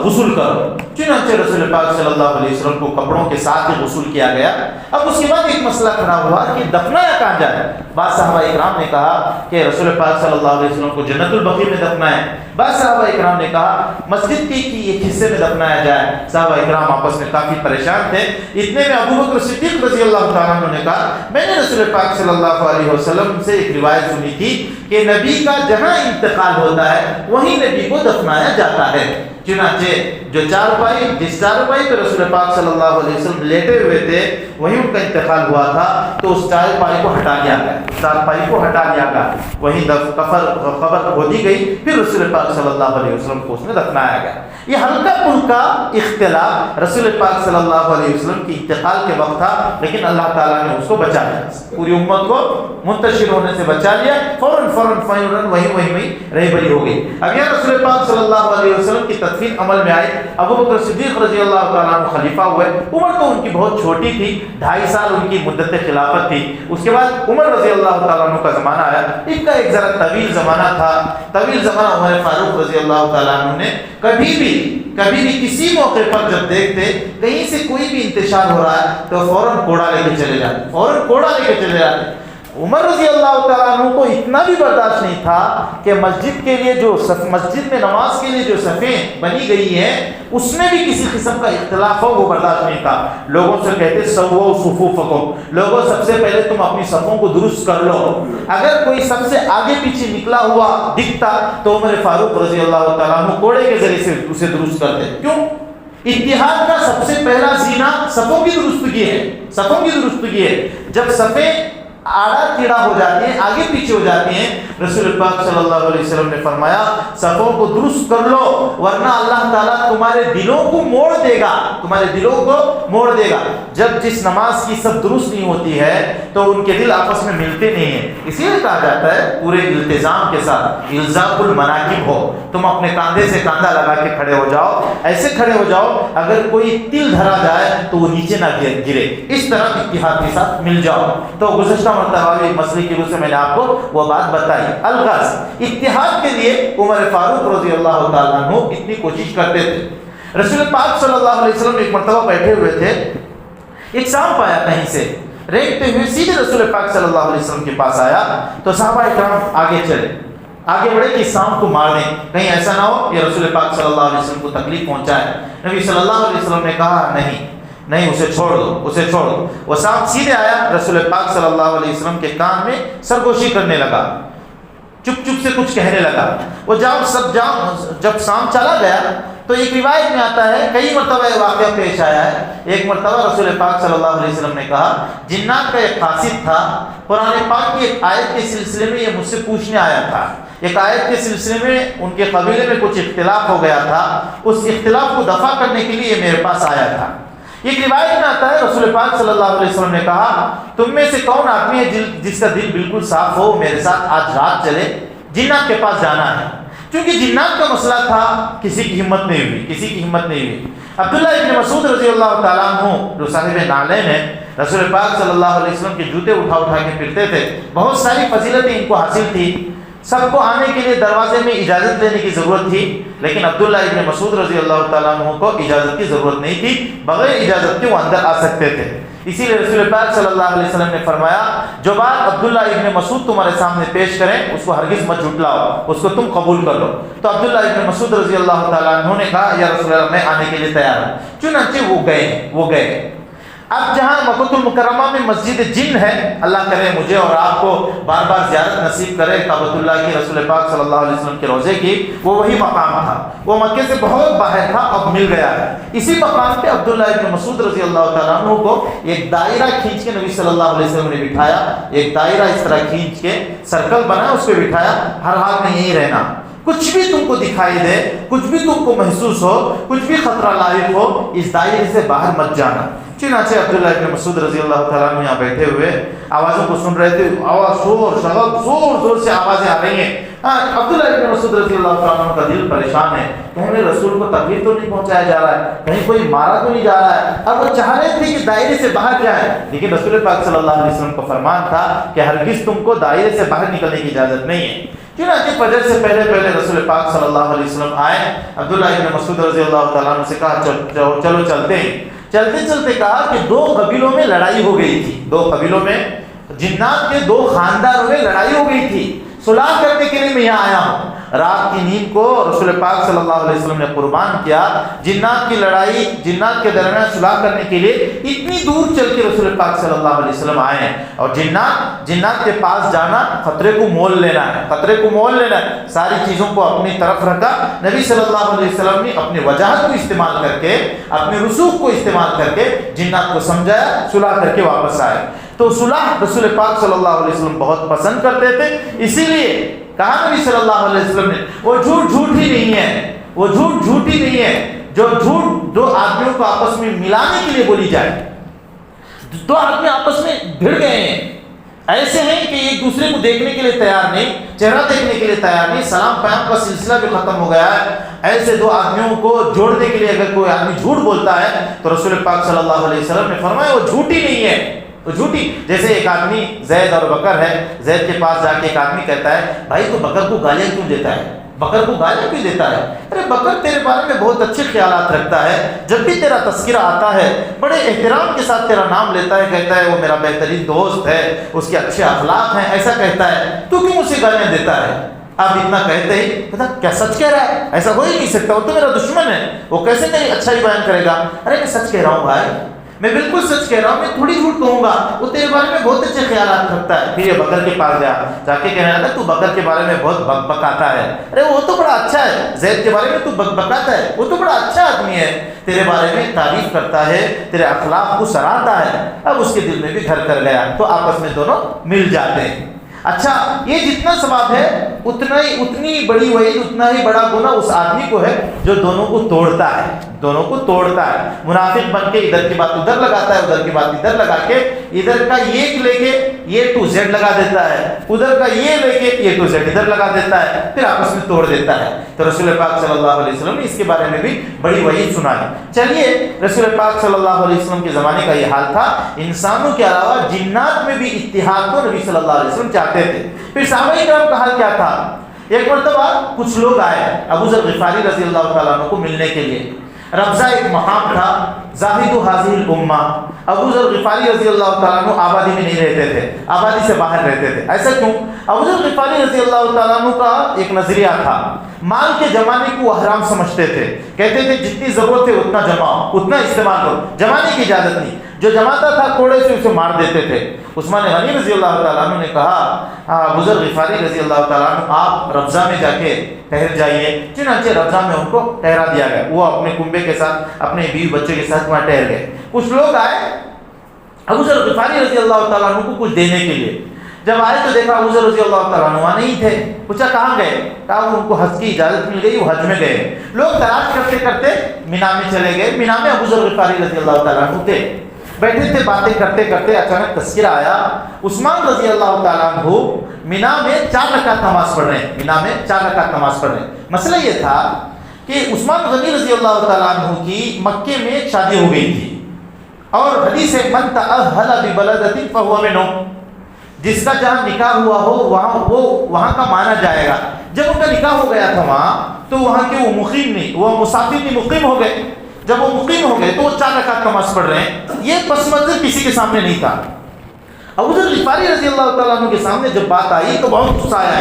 Speaker 1: غسل کرو. چنانچہ رسول پاک صلی اللہ علیہ وسلم کو کپڑوں کے ساتھ ہی غسل کیا گیا. اب اس کے بعد ایک مسئلہ کھڑا ہوا کہ دفنایا کہاں جائے. بعض صحابہ اکرام نے کہا کہ رسول پاک صلی اللہ علیہ وسلم کو جنت البقیع میں دفنائے. بعض صحابہ اکرام نے کہا مسجد کے ایک حصے میں دفنایا جائے. صحابہ اکرام آپس میں کافی پریشان تھے. اتنے میں ابو بکر صدیق رضی اللہ تعالیٰ عنہ نے کہا میں نے رسول پاک صلی اللہ علیہ وسلم سے ایک روایت سنی تھی کہ نبی کا جہاں انتقال ہوتا ہے وہیں نبی کو دفنایا جاتا ہے. چنانچہ جو چارپائی جس چارپائی پہ رسول پاک صلی اللہ علیہ وسلم لیٹے ہوئے تھے وہیں ان کا انتقال ہوا تھا تو اس چارپائی کو ہٹا دیا گیا، چارپائی کو ہٹا دیا گیا، وہیں قبر کھودی گئی، پھر رسول پاک صلی اللہ علیہ وسلم کو اس میں دفنایا گیا. یہ ہلکا پھلکا اختلاف رسول پاک صلی اللہ علیہ وسلم کی انتقال کے وقت تھا، لیکن اللہ تعالیٰ نے اس کو بچا لیا، پوری امت کو منتشر ہونے سے بچا لیا. فوراً وہیں رہ بری ہو گئی. اب یہ رسول پاک صلی اللہ علیہ وسلم کی تدفین عمل میں آئی. ابو بکر صدیق رضی اللہ تعالیٰ عنہ خلیفہ ہوئے. عمر تو ان کی بہت چھوٹی تھی، 2.5 سال ان کی مدت خلافت تھی. اس کے بعد عمر رضی اللہ تعالیٰ عنہ کا زمانہ آیا. ان کا ایک ذرا طویل زمانہ تھا. طویل زمانہ عمر فاروق رضی اللہ تعالیٰ عنہ نے کبھی بھی کسی موقع پر جب دیکھتے کہیں سے کوئی بھی انتشار ہو رہا ہے تو فوراً کوڑا لے کے چلے جاتے. عمر رضی اللہ تعالیٰ عنہ کو اتنا بھی برداشت نہیں تھا کہ مسجد کے لیے جو مسجد میں نماز کے لیے جو صفیں بنی گئی ہیں اس میں بھی کسی قسم کا اختلاف ہو، وہ برداشت نہیں تھا. لوگوں سے کہتے سووا صفوفکم، لوگوں سب سے پہلے تم اپنی صفوں کو درست کر لو. اگر کوئی سب سے آگے پیچھے نکلا ہوا دکھتا تو عمر فاروق رضی اللہ تعالیٰ عنہ کوڑے کے ذریعے سے اسے درست کرتے. کیوں؟ اتحاد کا سب سے پہلا زینہ صفوں کی درستگی ہے. جب صفیں آڑا ٹیڑا ہو جاتی ہیں، آگے پیچھے ہو جاتی ہیں، رسول پاک صلی اللہ علیہ وسلم نے فرمایا صفوں کو درست کر لو ورنہ اللہ تعالیٰ تمہارے دلوں کو موڑ دے گا، تمہارے دلوں کو موڑ دے گا۔ جب جس نماز کی سب درست نہیں ہوتی ہے تو ان کے دل آپس میں ملتے نہیں ہیں، اسی لیے کہا جاتا ہے پورے التزام کے ساتھ الزام المناکب ہو، تم اپنے کاندھے سے کاندھا لگا کے کھڑے ہو جاؤ، ایسے کھڑے ہو جاؤ اگر کوئی تل دھرا جائے تو وہ نیچے نہ گرے، اس طرح اتحاد کے ساتھ مل جاؤ۔ تو گزشتہ مرتبہ بھی مسئلے کی روح سے میں نے آپ کو وہ بات بتائی۔ الغرض اتحاد کے لیے عمر فاروق رضی اللہ تعالیٰ عنہ اتنی کوشش کرتے تھے۔ رسول پاک صلی اللہ علیہ وسلم ایک مرتبہ بیٹھے ہوئے تھے، ایک سانپ آیا کہیں سے ریگتے ہوئے سیدھے رسول پاک صلی اللہ علیہ وسلم کے پاس آیا، تو صحابہ اکرام آگے چلے، آگے بڑھے کہ سانپ کو مار دیں، کہیں ایسا نہ ہو کہ رسول پاک صلی اللہ علیہ وسلم کو تکلیف پہنچائے۔ نبی صلی اللہ علیہ وسلم نے کہا نہیں اسے چھوڑ دو، اسے چھوڑ دو۔ وہ سانپ سیدھے آیا، رسول پاک صلی اللہ علیہ وسلم کے کان میں سرگوشی کرنے لگا، چپ چپ سے کچھ کہنے لگا۔ وہ جب سانپ چلا گیا تو ایک روایت میں آتا ہے کئی مرتبہ یہ واقعہ پیش آیا ہے۔ ایک مرتبہ رسول پاک صلی اللہ علیہ وسلم نے کہا، جنات کا ایک قاصد تھا، قرآن پاک کی ایک آیت کے سلسلے میں یہ مجھ سے پوچھنے آیا تھا، ایک آیت کے سلسلے میں ان کے قبیلے میں کچھ اختلاف ہو گیا تھا، اس اختلاف کو دفع کرنے کے لیے یہ میرے پاس آیا تھا۔ ایک روایت میں آتا ہے رسول پاک صلی اللہ علیہ وسلم نے کہا، تم میں سے کون آدمی ہے جس کا دل بالکل صاف ہو، میرے ساتھ آج رات چلے، جنات کے پاس جانا ہے۔ چونکہ جنات کا مسئلہ تھا، کسی کی ہمت نہیں ہوئی۔ عبداللہ ابن مسعود رضی اللہ تعالیٰ عنہ جو صاحب نعلین ہیں، رسول پاک صلی اللہ علیہ وسلم کے جوتے اٹھا کے پھرتے تھے، بہت ساری فضیلتیں ان کو حاصل تھی، سب کو آنے کے لیے دروازے میں اجازت لینے کی ضرورت تھی، لیکن عبداللہ ابن مسعود رضی اللہ تعالیٰ عنہ کو اجازت کی ضرورت نہیں تھی، بغیر اجازت کے وہ اندر آ سکتے تھے۔ اسی لیے رسول پاک صلی اللہ علیہ وسلم نے فرمایا، جو بات عبداللہ ابن مسعود تمہارے سامنے پیش کریں اس کو ہرگز مت جھٹلاؤ، اس کو تم قبول کر لو۔ تو عبداللہ ابن مسعود رضی اللہ تعالیٰ عنہ نے کہا، یا رسول اللہ میں آنے کے لیے تیار ہوں۔ چنانچہ وہ گئے۔ اب جہاں مکہ المکرمہ میں مسجد جن ہے، اللہ کرے مجھے اور آپ کو بار بار زیارت نصیب کرے کعبۃ اللہ کی، رسول پاک صلی اللہ علیہ وسلم کے روضے کی، وہ وہی مقام تھا، وہ مکے سے بہت باہر تھا، اب مل گیا ہے۔ اسی مقام پہ عبداللہ ابن مسعود رضی اللہ تعالیٰ عنہ کو ایک دائرہ کھینچ کے نبی صلی اللہ علیہ وسلم نے بٹھایا، ایک دائرہ اس طرح کھینچ کے سرکل بنا، اس پہ بٹھایا، ہر حال میں یہی رہنا، کچھ بھی تم کو دکھائی دے، کچھ بھی تم کو محسوس ہو، کچھ بھی خطرہ لاحق ہو، اس دائرے سے باہر مت جانا۔ چنانچہ عبداللہ ابن مسعود رضی اللہ تعالیٰ عنہ یہاں بیٹھے ہوئے آوازوں کو سن رہے تھے، آواز زور سے آوازیں آ رہی ہیں۔ عبداللہ ابن مسعود رضی اللہ تعالیٰ عنہ کا دل پریشان ہے، کہیں رسول کو تکلیف تو نہیں پہنچایا جا رہا ہے، کہیں کوئی مارا تو نہیں جا رہا ہے۔ اب وہ چاہ رہے تھے کہ دائرے سے باہر جائے، لیکن رسول پاک صلی اللہ علیہ وسلم کا فرمان تھا کہ ہرگز تم کو دائرے سے باہر نکلنے کی اجازت نہیں ہے۔ چنانچہ فجر سے پہلے رسول پاک صلی اللہ علیہ وسلم آئے، عبداللہ ابن مسعود رضی اللہ تعالیٰ عنہ سے کہا چلو چلتے ہیں۔ چلتے کہا کہ دو قبیلوں میں لڑائی ہو گئی تھی، دو قبیلوں میں جنات کے دو خاندانوں میں لڑائی ہو گئی تھی، صلح کرنے کے لیے میں یہاں آیا ہوں۔ رات کی نیند کو رسول پاک صلی اللہ علیہ وسلم نے قربان کیا، جنات کی لڑائی، جنات کے درمیان صلح کرنے کے لیے اتنی دور چل کے رسول پاک صلی اللہ علیہ وسلم آئے ہیں، اور جنات کے پاس جانا خطرے کو مول لینا ہے، ساری چیزوں کو اپنی طرف رکھا۔ نبی صلی اللہ علیہ وسلم نے اپنی وجاہت کو استعمال کر کے، اپنے رسوخ کو استعمال کر کے جنات کو سمجھایا، صلح کر کے واپس آئے۔ تو صلح رسول پاک صلی اللہ علیہ وسلم بہت پسند کرتے تھے، اسی لیے کہا نبی صلی اللہ علیہ وسلم نے، وہ جھوٹ جھوٹی نہیں ہے، جو جھوٹ دو آدمیوں کو آپس میں ملانے کے لیے بولی جائے۔ دو آدمی آپس میں بھڑ گئے ہیں، ایسے ہیں کہ ایک دوسرے کو دیکھنے کے لیے تیار نہیں، چہرہ دیکھنے کے لیے تیار نہیں، سلام پیام کا سلسلہ بھی ختم ہو گیا ہے، ایسے دو آدمیوں کو جوڑنے کے لیے اگر کوئی آدمی جھوٹ بولتا ہے تو رسول پاک صلی اللہ علیہ وسلم نے فرمایا وہ جھوٹی نہیں ہے، وہ جھوٹی۔ جیسے ایک آدمی زید اور بکر ہے، زید کے پاس جا کے ایک آدمی کہتا ہے، بھائی تو بکر کو گالیاں کیوں دیتا ہے؟ ارے بکر تیرے بارے میں بہت اچھے خیالات رکھتا ہے، جب بھی تیرا تذکرہ آتا ہے بڑے احترام کے ساتھ تیرا نام لیتا ہے، کہتا ہے وہ میرا بہترین دوست ہے، اس کے اچھے اخلاق ہیں، ایسا کہتا ہے، تو کیوں اسے گالیاں دیتا ہے؟ اب اتنا کہتے ہی کہتا کیا سچ کہہ رہا ہے؟ ایسا ہو ہی نہیں سکتا، وہ تو میرا دشمن ہے، وہ کیسے میری اچھائی بیان کرے گا؟ ارے میں سچ کہہ رہا ہوں بھائی، میں بالکل سچ کہہ رہا ہوں، میں تھوڑی جھوٹ کہوں گا، وہ تیرے بارے میں بہت اچھے خیالات رکھتا ہے۔ پھر یہ بکر کے پاس گیا، جا کے کہنے لگا تو بکر کے بارے میں بہت بک بکاتا ہے، ارے وہ تو بڑا اچھا ہے، زید کے بارے میں تو بک بکاتا ہے، وہ تو بڑا اچھا آدمی ہے، تیرے بارے میں تعریف کرتا ہے، تیرے اخلاق کو سراہتا ہے۔ اب اس کے دل میں بھی گھر کر گیا، تو آپس میں دونوں مل جاتے ہیں۔ اچھا، یہ جتنا ثواب ہے اتنی بڑی وعید، اتنا ہی بڑا گناہ اس آدمی کو ہے جو دونوں کو توڑتا ہے، دونوں کو توڑتا ہے۔ منافق بن کے ادھر کی بات ادھر لگاتا ہے، ادھر کی بات ادھر لگا کے، ادھر کا یہ لے کے یہ ٹو زیڈ لگا دیتا ہے، ادھر کا یہ لے کے یہ ٹو زیڈ ادھر لگا دیتا ہے، پھر آپس میں توڑ دیتا ہے۔ تو رسول پاک صلی اللہ علیہ وسلم نے اس کے بارے میں بھی بڑی وعید سنائی۔ چلیے، رسول پاک صلی اللہ علیہ وسلم کے زمانے کا یہ حال تھا، انسانوں کے علاوہ جنات میں بھی اتحاد کو نبی صلی اللہ علیہ وسلم چاہتے تھے۔ پھر صحابہ کرام کا حال کیا تھا؟ ایک مرتبہ کچھ لوگ آئے ابو ذر غفاری رضی اللہ تعالیٰ عنہ کو ملنے کے لیے۔ ربضہ ایک مقام تھا، زاہد حاضر الامہ۔ ابو ذر غفاری رضی اللہ تعالیٰ عنہ آبادی میں نہیں رہتے تھے، آبادی سے باہر رہتے تھے۔ ایسا کیوں؟ ابو ذر غفاری رضی اللہ تعالیٰ عنہ کا ایک نظریہ تھا، مال کے جمانے کو وہ حرام سمجھتے تھے، کہتے تھے جتنی ضرورت ہے اتنا جماؤ، اتنا استعمال کرو، جمانے کی اجازت نہیں، جو جماتا تھا کوڑے سے اسے مار دیتے تھے۔ عثمان غنی رضی اللہ تعالیٰ عنہ نے کہا، ابو ذر غفاری رضی اللہ تعالیٰ عنہ آپ ربضہ میں جا کے ٹھہر جائیے۔ چنانچہ ربضہ میں ان کو ٹھہرا دیا گیا، وہ اپنے کنبے کے ساتھ، اپنے بیوی بچوں کے ساتھ وہاں ٹھہر گئے۔ کچھ لوگ آئے ابو ذر غفاری رضی اللہ تعالیٰ عنہ کو کچھ دینے کے لیے، جب آئے تو دیکھا ابو ذر رضی اللہ تعالیٰ عنہ وہاں نہیں تھے۔ پوچھا کہاں گئے؟ کہا ان کو حج کی اجازت مل گئی، وہ حج میں گئے۔ لوگ تلاش کرتے کرتے مینا میں چلے گئے، مینا میں ابو ذر غفاری رضی اللہ تعالیٰ عنہ تھے، بیٹھے تھے، باتیں کرتے کرتے اچانک تذکرہ آیا، عثمان رضی اللہ تعالیٰ عنہ مینا میں 4 رکعت نماز پڑھ رہے ہیں، مینا میں 4 رکعت نماز پڑھ رہے ہیں۔ مسئلہ یہ تھا کہ عثمان غنی رضی اللہ تعالیٰ عنہ کی مکے میں شادی ہو گئی تھی، اور حدیث ہے من تأہل ببلدۃ فہو منہ، جس کا جہاں نکاح ہوا ہو وہاں کا مانا جائے گا۔ جب ان کا نکاح ہو گیا تھا وہاں، تو وہاں کے وہ مقیم نہیں، وہ مسافر نہیں، مقیم ہو گئے۔ جب وہ مقیم ہو گئے تو وہ 4 رکعت نماز پڑھ رہے ہیں۔ یہ پس منظر کسی کے سامنے نہیں تھا۔ ابو ذر غفاری رضی اللہ تعالیٰ عنہ کے سامنے جب بات آئی تو بہت غصہ آیا،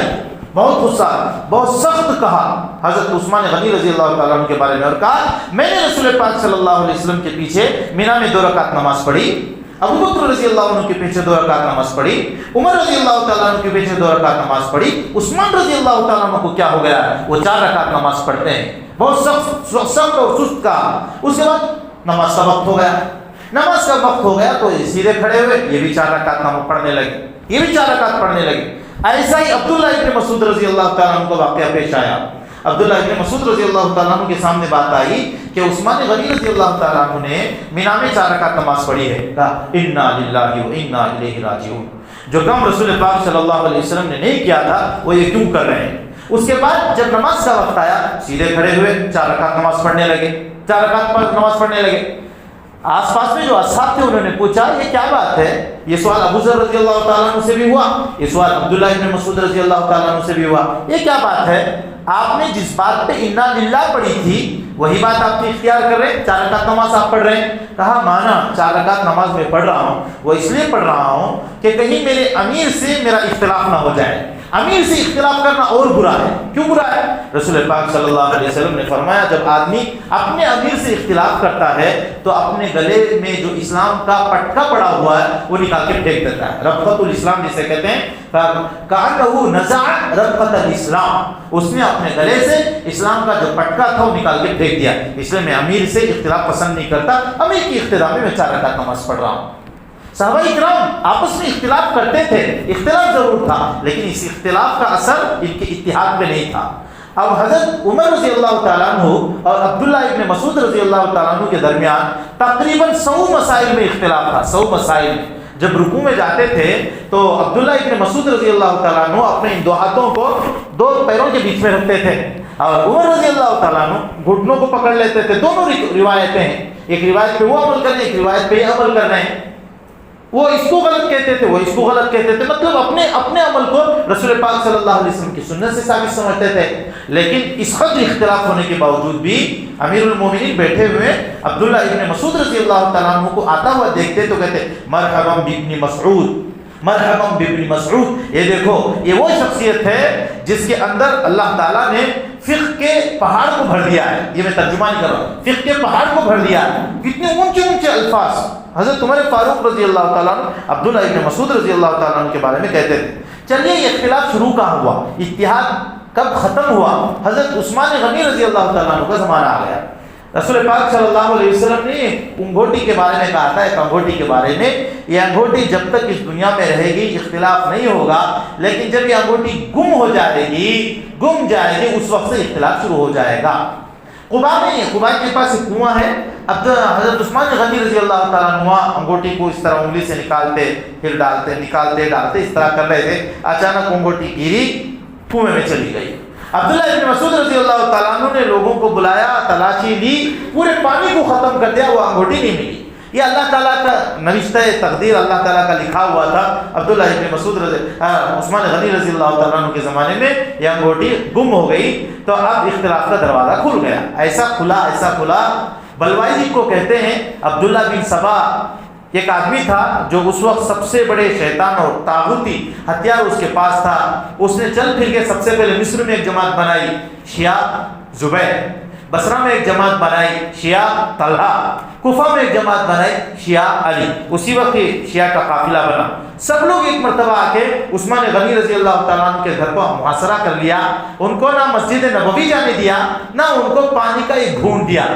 Speaker 1: بہت غصہ، بہت سخت کہا حضرت عثمان غنی رضی اللہ تعالیٰ عنہ کے بارے میں، اور کہا میں نے رسول پاک صلی اللہ علیہ وسلم کے پیچھے مینا میں 2 رکعت نماز پڑھی، ابو بکر رضی اللہ عنہ کے پیچھے 2 رکعت نماز پڑھی، عمر رضی اللہ تعالیٰ عنہ کے پیچھے 2 رکعت نماز پڑھی، عثمان رضی اللہ تعالیٰ عنہ کو کیا ہو گیا؟ وہ 4 رکعت نماز پڑھتے ہیں، بہت سخت اور سست کہا۔ اس کے بعد نماز کا وقت ہو گیا، نماز کا وقت ہو گیا تو سیدھے کھڑے ہوئے، یہ بھی 4 رکعت نماز پڑھنے لگے، یہ بھی 4 رکعت پڑھنے لگے۔ ایسا ہی عبداللہ ابن مسعود رضی اللہ تعالیٰ عنہ کو واقعہ پیش آیا۔ عبداللہ ابن مسعود رضی اللہ تعالیٰ عنہ کے سامنے بات آئی کہ عثمان غنی رضی اللہ تعالیٰ عنہ نے مینا میں 4 رکعت نماز پڑھی ہے، کہا انا للہ و انا الیہ راجعون، جو کام رسول پاک صلی اللہ علیہ وسلم نے نہیں کیا تھا وہ یہ کیوں کر رہے ہیں؟ اس کے بعد جب نماز کا وقت آیا سیدھے کھڑے ہوئے، 4 رکعت نماز پڑھنے لگے، 4 رکعت نماز پڑھنے لگے۔ آس پاس میں جو اصحاب تھے انہوں نے پوچھا یہ کیا بات ہے؟ یہ سوال ابو ذر رضی اللہ تعالیٰ عنہ سے بھی ہوا، یہ سوال عبداللہ ابن مسعود رضی اللہ تعالیٰ عنہ سے بھی ہوا، یہ کیا بات ہے؟ آپ نے جس بات پہ انا للہ پڑھی تھی وہی بات آپ نے اختیار کر رہے ہیں، 4 رکعت نماز آپ پڑھ رہے ہیں۔ کہا مانا 4 رکعت نماز میں پڑھ رہا ہوں، وہ اس لیے پڑھ رہا ہوں کہ کہیں میرے امیر سے میرا اختلاف نہ ہو جائے۔ امیر سے اختلاف کرنا اور برا ہے، کیوں برا ہے؟ رسول پاک صلی اللہ علیہ وسلم نے فرمایا جب آدمی اپنے امیر سے اختلاف کرتا ہے تو اپنے گلے میں جو اسلام کا پٹکا پڑا ہوا ہے وہ نکال کے پھینک دیتا ہے، ربقۃ الاسلام جسے کہتے ہیں، کأنہ نزع ربقۃ الاسلام، اس نے اپنے گلے سے اسلام کا جو پٹکا تھا وہ نکال کے پھینک دیا۔ اس لیے میں امیر سے اختلاف پسند نہیں کرتا، امیر کی اقتداء میں 4 رکعت نماز پڑھ رہا ہوں۔ صحابہ کرام آپس میں اختلاف کرتے تھے، اختلاف ضرور تھا لیکن اس اختلاف کا اثر ان کے اتحاد پہ نہیں تھا۔ اب حضرت عمر رضی اللہ تعالیٰ عنہ اور عبداللہ ابن مسعود رضی اللہ تعالیٰ عنہ کے درمیان تقریباً 100 مسائل میں اختلاف تھا، 100 مسائل میں۔ جب رکوع میں جاتے تھے تو عبداللہ ابن مسعود رضی اللہ تعالیٰ عنہ اپنے ان 2 ہاتھوں کو 2 پیروں کے بیچ میں رکھتے تھے اور عمر رضی اللہ تعالیٰ عنہ گھٹنوں کو پکڑ لیتے تھے۔ دونوں روایتیں ہیں، ایک روایت پہ وہ عمل کر رہے ہیں، ایک روایت پہ یہ عمل کر رہے ہیں۔ وہ اس کو غلط کہتے تھے، وہ اس کو غلط کہتے تھے، مطلب اپنے عمل کو رسول پاک صلی اللہ علیہ وسلم کی سنت سے ثابت سمجھتے تھے۔ لیکن اس قدر اختلاف ہونے کے باوجود بھی امیر المومنین بیٹھے ہوئے عبداللہ ابن مسعود رضی اللہ تعالیٰ عنہ کو آتا ہوا دیکھتے تو کہتے مرحبا بابن مسعود، مرحبا بابن مسعود، یہ دیکھو یہ وہ شخصیت ہے جس کے اندر اللہ تعالیٰ نے فقہ کے پہاڑ کو بھر دیا ہے. یہ میں ترجمہ نہیں کر رہا ہوں, فقہ کے پہاڑ کو بھر دیا ہے. کتنے اونچے اونچے الفاظ حضرت عمر فاروق رضی اللہ تعالیٰ عنہ عبداللہ ابن مسعود رضی اللہ تعالیٰ عنہ کے بارے میں کہتے تھے. چلیے یہ اختلاف شروع کہاں ہوا, اتحاد کب ختم ہوا؟ حضرت عثمان غنی رضی اللہ تعالیٰ عنہ کا زمانہ آ گیا. رسول پاک صلی اللہ علیہ وسلم نے انگوٹی کے بارے میں کہا تھا, ایک انگوٹی کے بارے میں, یہ انگوٹی جب تک اس دنیا میں رہے گی اختلاف نہیں ہوگا, لیکن جب یہ انگوٹی گم ہو جائے گی اس وقت سے اختلاف شروع ہو جائے گا. قبا میں, قبا کے پاس ایک کنواں ہے. اب حضرت عثمان غنی رضی اللہ تعالیٰ عنہ انگوٹی کو اس طرح انگلی سے نکالتے پھر ڈالتے, نکالتے ڈالتے اس طرح کر رہے تھے. اچانک انگوٹی گری, کنویں میں چلی گئی. عبداللہ ابن مسعود رضی اللہ تعالیٰ عنہ نے لوگوں کو بلایا, تلاشی لی, پورے پانی کو ختم کر دیا, وہ انگوٹی نہیں ملی. یہ اللہ تعالیٰ کا نوشتہ تقدیر, اللہ تعالیٰ کا لکھا ہوا تھا. عبداللہ ابن مسعود عثمان غنی رضی اللہ تعالیٰ عنہ کے زمانے میں یہ انگوٹی گم ہو گئی, تو اب اختلاف کا دروازہ کھل گیا. ایسا کھلا بلوائی جی کو کہتے ہیں. عبداللہ بن سبا ایک آدمی تھا جو اس وقت سب سے بڑے شیطان اور طاغوتی ہتھیار اس کے پاس تھا. اس نے چل پھر کے سب سے پہلے مصر میں ایک جماعت بنائی, شیعہ زبیر. بصرہ میں ایک جماعت بنائی, شیعہ طلحہ. کوفہ میں ایک جماعت بنائی, شیعہ علی. اسی وقت شیعہ کا قافلہ بنا. سب لوگ ایک مرتبہ آ کے عثمان غنی رضی اللہ تعالیٰ عنہ کے گھر کو محاصرہ کر لیا. ان کو نہ مسجد نبوی جانے دیا, نہ ان کو پانی کا ایک گھونٹ دیا.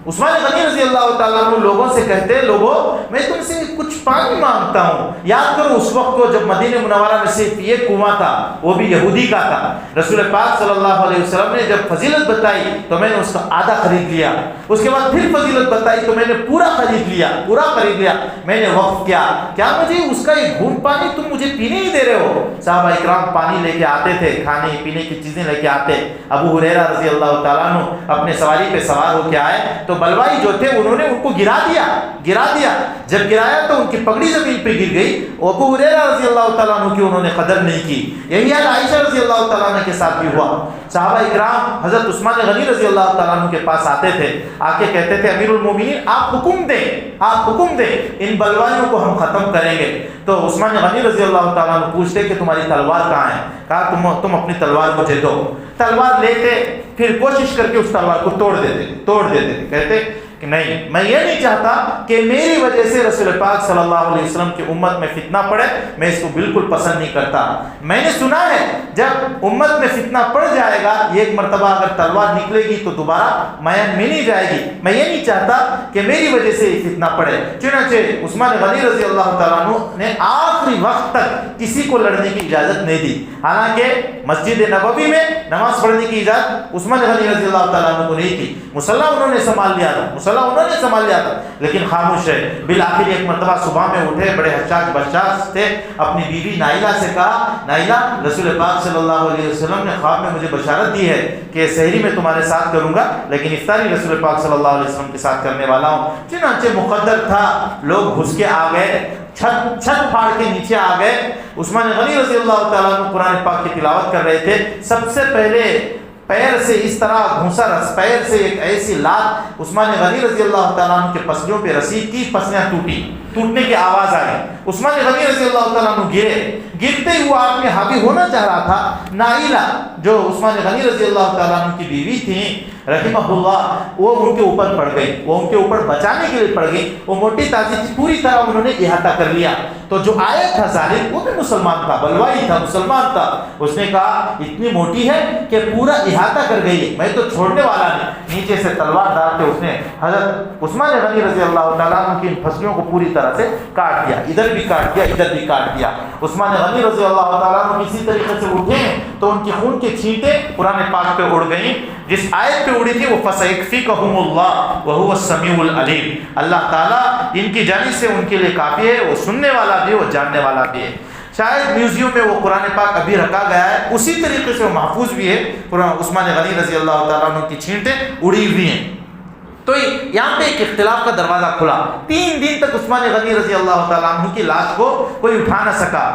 Speaker 1: عثمان غنی رضی اللہ تعالیٰ عنہ لوگوں سے کہتے, لوگوں میں تم سے کچھ پانی مانگتا ہوں. یاد کرو اس وقت کو جب مدینہ منورہ میں صرف یہ کنواں تھا, وہ بھی یہودی کا تھا. رسول پاک صلی اللہ علیہ وسلم نے جب فضیلت بتائی تو میں نے اس کا آدھا خرید لیا. اس کے بعد پھر فضیلت بتائی تو میں نے پورا خرید لیا. میں نے وقف کیا. کیا مجھے اس کا ایک گھونٹ پانی تم مجھے پینے ہی دے رہے ہو؟ صحابہ اکرام پانی لے کے آتے تھے, کھانے پینے کی چیزیں لے کے آتے. ابو ہریرہ رضی اللہ تعالیٰ عنہ اپنے سواری پہ سوار ہو کے آئے تو بلوائی جو تھے انہوں نے ان کو گرا دیا. جب گرایا تو ان کی پگڑی زمین پہ گر گئی. ابو ہریرہ رضی اللہ تعالیٰ عنہ کی انہوں نے قدر نہیں کی. یہی حال عائشہ رضی اللہ تعالیٰ عنہ کے ساتھ بھی ہوا. صحابہ اکرام حضرت عثمان غنی رضی اللہ تعالیٰ عنہ کے پاس آتے تھے, آ کے کہتے تھے, امیر المومنین آپ حکم دیں, ان بلوائیوں کو ہم ختم کریں گے. تو عثمان غنی رضی اللہ تعالیٰ عنہ پوچھتے کہ تمہاری تلوار کہاں ہے؟ کہا تم اپنی تلوار مجھے دو. تلوار لیتے, پھر کوشش کر کے اس تلوار کو توڑ دیتے. کہتے کہ نہیں, میں یہ نہیں چاہتا کہ میری وجہ سے رسول پاک صلی اللہ علیہ وسلم کی امت میں فتنہ پڑے. میں اس کو بالکل پسند نہیں کرتا. میں نے سنا ہے جب امت میں فتنہ پڑ جائے گا, ایک مرتبہ اگر تلوار نکلے گی تو دوبارہ میان میں نہیں جائے گی. میں یہ نہیں چاہتا کہ میری وجہ سے فتنہ پڑے. چنانچہ عثمان غنی رضی اللہ تعالیٰ عنہ نے آخری وقت تک کسی کو لڑنے کی اجازت نہیں دی. حالانکہ مسجد نبوی میں نماز پڑھنے کی اجازت عثمان غنی رضی اللہ تعالیٰ عنہ کو نہیں تھی. مصلی انہوں نے سنبھال لیا تھا, لیکن خاموش ہے. بالآخر ایک مرتبہ صبح میں اٹھے, بڑے حشاش بشاش تھے, اپنی بیوی نائلہ سے کہا, نائلہ رسول پاک صلی اللہ علیہ وسلم نے خواب میں مجھے بشارت دی ہے کہ سحری میں تمہارے ساتھ کروں گا, لیکن افطاری رسول پاک صلی اللہ علیہ وسلم کے ساتھ کرنے والا ہوں. چنانچہ مقدر تھا, لوگ گھس کے آ گئے, چھت پھاڑ کے نیچے آ گئے. عثمان غنی رضی اللہ تعالیٰ عنہ قرآن پاک کی تلاوت کر رہے تھے. سب سے پہلے پیر سے اس طرح گھونسا, پیر سے ایک ایسی لات عثمان غنی رضی اللہ تعالیٰ عنہ کے پسلیوں پہ رسید کی. پسلیاں ٹوٹنے کی آواز آئی. عثمان غنی رضی اللہ تعالیٰ عنہ گرتے ہوا آپ میں حاوی ہونا چاہ رہا تھا. نائلہ جو عثمان غنی رضی اللہ تعالیٰ عنہ کی بیوی تھیں رحمہ اللہ, وہ ان کے اوپر پڑ گئی, وہ ان کے اوپر بچانے کے لیے پڑ گئی. وہ موٹی تازی تھی, پوری طرح انہوں نے احاطہ کر لیا. تو جو آیا تھا ظالم, وہ بھی مسلمان تھا, بلوائی تھا, مسلمان تھا. اس نے کہا اتنی موٹی ہے کہ پورا احاطہ کر گئی, میں تو چھوڑنے والا نہیں. نیچے سے تلوار ڈال کے اس نے حضرت عثمان غنی رضی اللہ تعالیٰ عنہ کی ان پھسلیوں کو پوری طرح سے کاٹ دیا, ادھر بھی کاٹ دیا, ادھر بھی کاٹ دیا. عثمان غنی رضی اللہ تعالیٰ عنہ کسی طریقے سے اٹھے تو ان کی خون کی چھینٹیں قرآن پاک پہ اڑ گئیں. جس آیت پہ اڑی تھی وہ فَسَيَكْفِيكَهُمُ اللَّهُ وَهُوَ السَّمِيعُ الْعَلِيمُ, اللہ تعالیٰ ان کی جانب سے ان کے لیے کافی ہے, وہ سننے والا بھی, وہ جاننے والا بھی ہے. شاید میوزیم میں وہ قرآن پاک ابھی رکھا گیا ہے, اسی طریقے سے وہ محفوظ بھی ہے. عثمان غنی رضی اللہ تعالیٰ عنہ کی چھینٹیں اڑی ہوئی ہیں. تو یہاں پہ ایک اختلاف کا دروازہ کھلا. 3 دن تک عثمان غنی رضی اللہ تعالیٰ عنہ کی لاش کو کوئی اٹھا نہ سکا.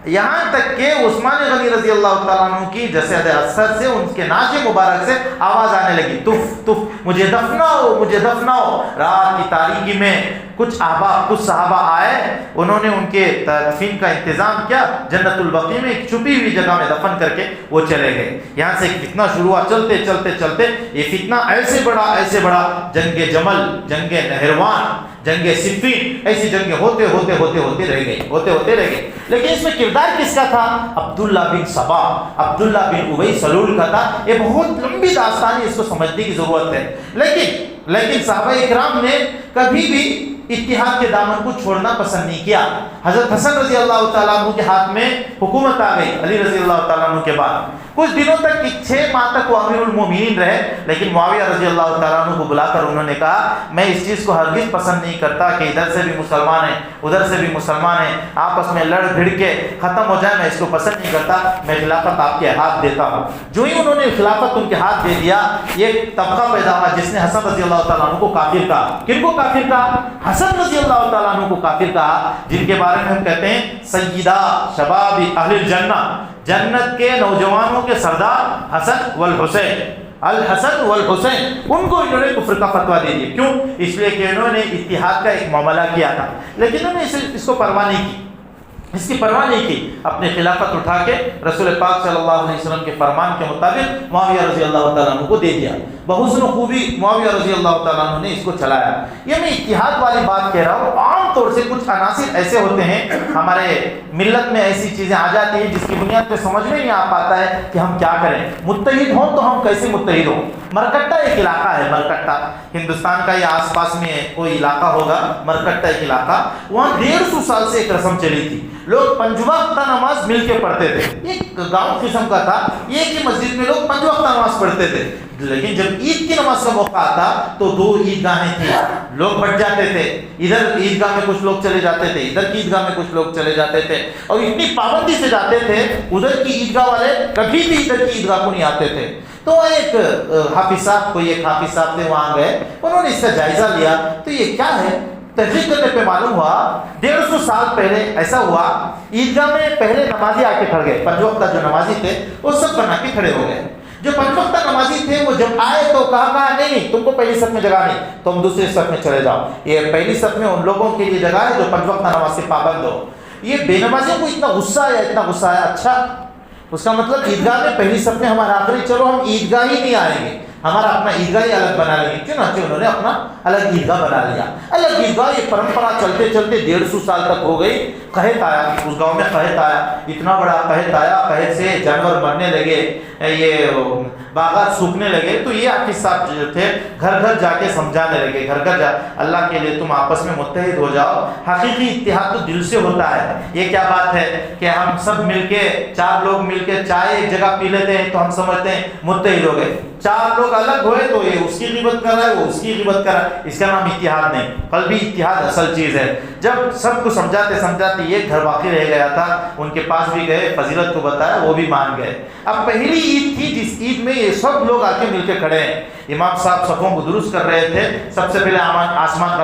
Speaker 1: یہاں تک کہ عثمان غنی رضی اللہ تعالیٰ عنہ کی جسد اثر سے، ان کے ناز مبارک سے آواز آنے لگی، تف تف مجھے دفناؤ مجھے دفناؤ۔ رات کی تاریکی میں کچھ احباب، کچھ صحابہ آئے، انہوں نے ان کے تدفین کا انتظام کیا، جنت البقیع میں ایک چھپی ہوئی جگہ میں دفن کر کے وہ چلے گئے۔ یہاں سے ایک فتنہ شروع ہوا، چلتے چلتے چلتے یہ فتنہ ایسے بڑا جنگ جمل، جنگ نہروان، جنگ صفین، ایسی جنگیں ہوتے رہ گئے۔ لیکن اس میں کردار کس کا تھا؟ عبداللہ بن سبا، عبداللہ بن ابی سلول کا تھا۔ یہ بہت لمبی داستان ہے، اس کو سمجھنے کی ضرورت ہے۔ لیکن صحابہ اکرام نے کبھی بھی اتحاد کے دامن کو چھوڑنا پسند نہیں کیا۔ حضرت حسن رضی اللہ تعالیٰ عنہ کے ہاتھ میں حکومت آ گئی علی رضی اللہ تعالیٰ عنہ کے بعد۔ کچھ دنوں تک 6 ماہ تک وہ امیر المومنین رہے، لیکن معاویہ رضی اللہ تعالیٰ عنہ کو بلا کر انہوں نے کہا میں اس چیز کو ہرگز پسند نہیں کرتا کہ ادھر سے بھی مسلمان ہیں ادھر سے بھی مسلمان ہیں، آپس میں لڑ بھڑ کے ختم ہو جائے، میں اس کو پسند نہیں کرتا، میں خلافت آپ کے ہاتھ دیتا ہوں۔ جو ہی انہوں نے خلافت ان کے ہاتھ دے دیا، یہ طبقہ پیدا ہوا جس نے حسن رضی اللہ تعالیٰ عنہ کو کافر کہا۔ کن کو کافر کہا؟ حسن رضی اللہ تعالیٰ عنہ کو کافر کہا، جن کے بارے میں ہم کہتے ہیں سیدہ شباب اہل الجنہ، جنت کے نوجوانوں کے سردار حسن والحسین، الحسن والحسین، ان کو انہوں نے کفر کا فتویٰ دے دیا۔ کیوں؟ اس لیے کہ انہوں نے اتحاد کا ایک معاملہ کیا تھا، لیکن انہوں نے اس کو پرواہ نہیں کی، اس کی پرواہ نہیں کی، اپنے خلافت اٹھا کے رسول پاک صلی اللہ علیہ وسلم کے فرمان کے مطابق معاویہ رضی اللہ تعالیٰ عنہ کو دے دیا۔ بحسن خوبی معاویہ رضی اللہ تعالیٰ عنہ نے اس کو چلایا۔ یہ میں اتحاد والی بات کہہ رہا ہوں، عام طور سے کچھ عناصر ایسے ہوتے ہیں ہمارے ملت میں، ایسی چیزیں آ جاتی ہیں جس کی بنیاد پہ سمجھ میں نہیں آ پاتا ہے کہ ہم کیا کریں۔ متحد ہوں تو ہم کیسے متحد ہوں؟ مرکٹا ایک علاقہ ہے، مرکٹا ہندوستان کا یا آس پاس میں کوئی علاقہ ہوگا، مرکٹا ایک علاقہ، وہاں 150 سال سے ایک رسم چلی تھی، لوگ 5 وقت نماز مل کے پڑھتے تھے۔ ایک گاؤں قسم کا تھا، ایک ہی مسجد میں لوگ 5 وقت نماز پڑھتے تھے، لیکن جب عید کی نماز کا موقع آتا تو 2 عیدگاہیں تھیں، لوگ بٹ جاتے تھے، ادھر عیدگاہ میں کچھ لوگ چلے جاتے تھے، ادھر کی عیدگاہ میں کچھ لوگ چلے جاتے تھے، اور اتنی پابندی سے جاتے تھے، ادھر کی عیدگاہ والے کبھی بھی ادھر کی عیدگاہ کو نہیں آتے تھے۔ تو ایک حافظ صاحب تھے، وہاں گئے، انہوں نے اس کا جائزہ لیا، تو یہ کیا ہے؟ تحقیق کرنے پہ معلوم ہوا 150 سال پہلے ایسا ہوا، عیدگاہ میں پہلے نمازی آ کے کھڑ گئے، 5 وقتہ جو نمازی تھے وہ سب بنا کے کھڑے ہو گئے۔ جو 5 وقتہ نمازی تھے وہ جب آئے تو کہا نہیں تم کو پہلی صف میں جگہ نہیں، تم دوسری صف میں چلے جاؤ، یہ پہلی صف میں ان لوگوں کے لیے جگہ ہے جو 5 وقتہ نماز سے پابند ہو۔ یہ بے نمازیوں کو اتنا غصہ آیا، اچھا اس کا مطلب عیدگاہ میں پہلی صف میں ہمارا آخری، چلو ہم عیدگاہ ہی نہیں آئیں گے، ہمارا اپنا عیدگاہ ہی الگ بنا لیں گے۔ چنانچہ انہوں نے اپنا الگ عیدگاہ بنا لیا، الگ عیدگاہ۔ یہ پرمپرا چلتے چلتے 150 سال تک ہو گئی۔ قحط آیا، اس گاؤں میں قحط آیا، اتنا بڑا قحط آیا، قحط سے جانور مرنے لگے، یہ باغات سوکھنے لگے۔ تو یہ حافظ صاحب جو تھے گھر گھر جا کے سمجھانے لگے، گھر گھر جا اللہ کے لیے تم آپس میں متحد ہو جاؤ۔ حقیقی اتحاد تو دل سے ہوتا ہے۔ یہ کیا بات ہے کہ ہم سب مل کے 4 لوگ مل کے چائے ایک جگہ پی لیتے ہیں تو ہم سمجھتے ہیں متحد ہو گئے، 4 لوگ الگ ہوئے تو یہ اس کی غیبت کر رہا ہے، وہ اس کی غیبت کر رہا ہے، اس کا نام اتحاد نہیں، قلبی اتحاد اصل چیز ہے۔ جب سب کو سمجھاتے یہ گھر باقی رہ گیا تھا، ان کے پاس بھی گئے، فضیلت کو بتایا، وہ بھی مان گئے۔ اب پہلی عید تھی جس عید میں یہ سب لوگ آ کے مل کے کھڑے ہیں، امام صاحب صفوں کو درست کر رہے تھے۔ سب سے پہلے آسمان کا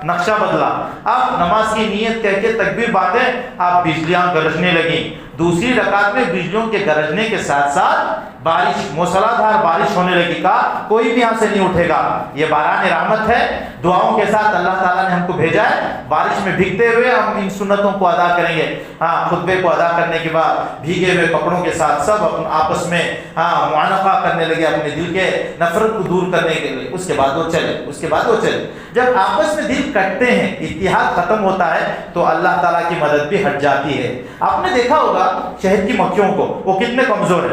Speaker 1: نقشہ بدلا، اب نماز کی نیت کہہ کے تکبیر باندھے، اب بجلیاں گرجنے لگیں۔ دوسری رکعت میں بجلیوں کے گرجنے کے ساتھ ساتھ بارش، موسلادھار بارش ہونے لگی۔ کہا کوئی بھی یہاں سے نہیں اٹھے گا، یہ باران رحمت ہے، دعاؤں کے ساتھ اللہ تعالیٰ نے ہم کو بھیجا ہے، بارش میں بھیگتے ہوئے ہم ان سنتوں کو ادا کریں گے۔ خطبے کو ادا کرنے کے بعد بھیگے ہوئے کپڑوں کے ساتھ سب آپس میں معانقہ کرنے لگے، اپنے دل کے نفرت کو دور کرنے کے لیے۔ اس کے بعد وہ چلے۔ جب آپس میں دل کٹتے ہیں، اتحاد ختم ہوتا ہے، تو اللہ تعالیٰ کی مدد بھی ہٹ جاتی ہے۔ آپ نے دیکھا ہوگا شہد کی مکھیوں کو، وہ کتنے کمزور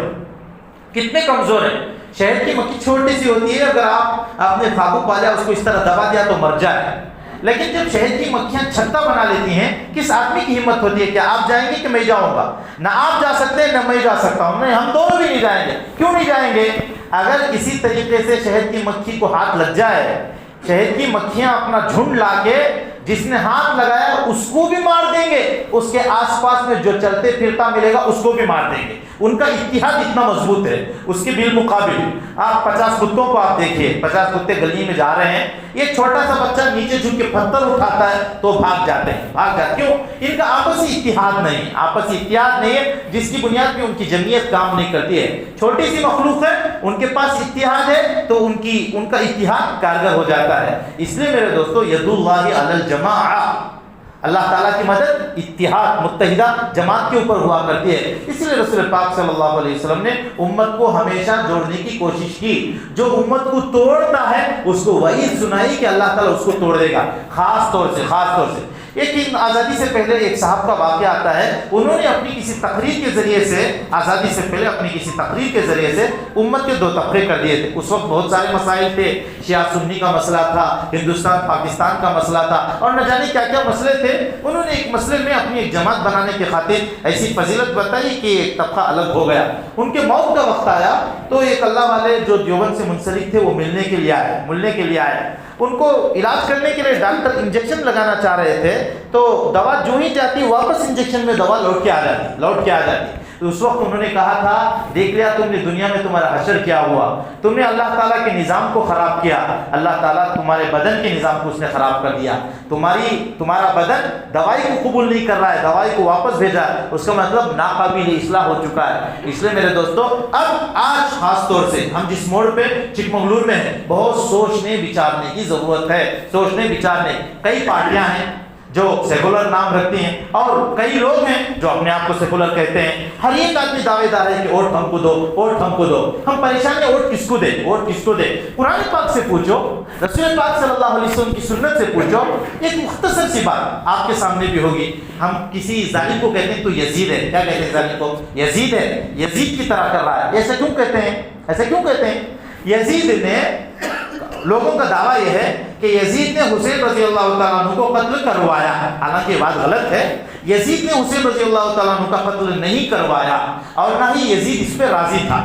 Speaker 1: ہیں۔ شہد کی مکھی چھوٹی سی ہوتی ہے، اگر آپ نے قابو پا لیا، اس کو اس طرح دبا دیا تو مر جائے۔ لیکن جب شہد کی مکھیاں چھتا بنا لیتی ہیں، کس آدمی کی ہمت ہوتی ہے کہ آپ جائیں گے کہ میں جاؤں گا؟ نہ آپ جا سکتے ہیں نہ میں جا سکتا ہوں، نہیں، ہم دونوں بھی نہیں جائیں گے۔ کیوں نہیں جائیں گے؟ اگر کسی طریقے سے شہد کی مکھی کو ہاتھ لگ جائے، شہد کی مکھیاں اپنا جھنڈ لا کے جس نے ہاتھ لگایا اس کو بھی مار دیں گے، اس کے آس پاس میں جو چلتے پھرتا ملے گا اس کو بھی مار دیں گے۔ ان کا اتحاد اتنا مضبوط ہے۔ اس کے بالمقابل آپ 50 کتوں کو آپ دیکھیے، 50 کتے گلی میں جا رہے ہیں، یہ چھوٹا سا بچہ نیچے جھک کے پتھر اٹھاتا ہے تو بھاگ جاتے ہیں، بھاگ جاتے. کیوں؟ ان کا آپسی اتحاد نہیں، آپسی اتحاد نہیں ہے، جس کی بنیاد پہ ان کی جمعیت کام نہیں کرتی ہے. چھوٹی سی مخلوق ہے، ان کے پاس اتحاد ہے تو ان کا اتحاد کارگر ہو جاتا ہے. اس لیے میرے دوستو ید اللہ علی الجماعہ، اللہ تعالیٰ کی مدد اتحاد متحدہ جماعت کے اوپر ہوا کرتی ہے. اس لیے رسول پاک صلی اللہ علیہ وسلم نے امت کو ہمیشہ جوڑنے کی کوشش کی. جو امت کو توڑتا ہے اس کو وعید سنائی کہ اللہ تعالیٰ اس کو توڑ دے گا. خاص طور سے ایک آزادی سے پہلے ایک صاحب کا واقعہ آتا ہے. انہوں نے اپنی کسی تقریر کے ذریعے سے، آزادی سے پہلے اپنی کسی تقریر کے ذریعے سے امت کے دو طبقے کر دیے تھے. اس وقت بہت سارے مسائل تھے، شیعہ سنی کا مسئلہ تھا، ہندوستان پاکستان کا مسئلہ تھا، اور نہ جانے کیا کیا مسئلے تھے. انہوں نے ایک مسئلے میں اپنی ایک جماعت بنانے کی خاطر ایسی فضیلت بتائی کہ ایک طبقہ الگ ہو گیا. ان کے موت کا وقت آیا تو ایک اللہ والے جو دیوبند سے منسلک تھے وہ ملنے کے لیے آئے. ان کو علاج کرنے کے لیے ڈاکٹر انجیکشن لگانا چاہ رہے تھے تو دوا جو ہی جاتی واپس انجیکشن میں دوا لوٹ کے آ جاتی. تو اس وقت انہوں نے کہا تھا، دیکھ لیا تم نے دنیا میں تمہارا حشر کیا ہوا، تم نے اللہ تعالیٰ کے نظام کو خراب کیا، اللہ تعالیٰ تمہارے بدن کے نظام کو اس نے خراب کر دیا. تمہارا بدن دوائی کو قبول نہیں کر رہا ہے، دوائی کو واپس بھیجا ہے، اس کا مطلب ناقابل اصلاح ہو چکا ہے. اس لیے میرے دوستو آج خاص طور سے ہم جس موڑ پہ چکمگلور میں ہیں، بہت سوچنے بچارنے کی ضرورت ہے. کئی پارٹیاں ہیں جو سیکولر نام رکھتی ہیں اور کئی لوگ ہیں جو اپنے آپ کو سیکولر کہتے ہیں. ہر ایک آدمی دعوے دار ہے کہ ووٹ ہم کو دو. ہم پریشان ہیں ووٹ کس کو دے. قرآن پاک سے پوچھو، رسول پاک صلی اللہ علیہ وسلم کی سنت سے پوچھو. ایک مختصر سی بات آپ کے سامنے بھی ہوگی. ہم کسی ظالم کو کہتے ہیں تو یزید ہے. کیا کہتے ہیں ظالم کو؟ یزید ہے، یزید کی طرح کر رہا ہے. ایسا کیوں کہتے ہیں؟ یزید نے، لوگوں کا دعویٰ یہ ہے کہ یزید نے حسین رضی اللہ تعالیٰ عنہ کو قتل کروایا. حالانکہ یہ بات غلط ہے. یزید نے حسین رضی اللہ تعالیٰ عنہ کا قتل نہیں کروایا اور نہ ہی یزید اس پہ راضی تھا.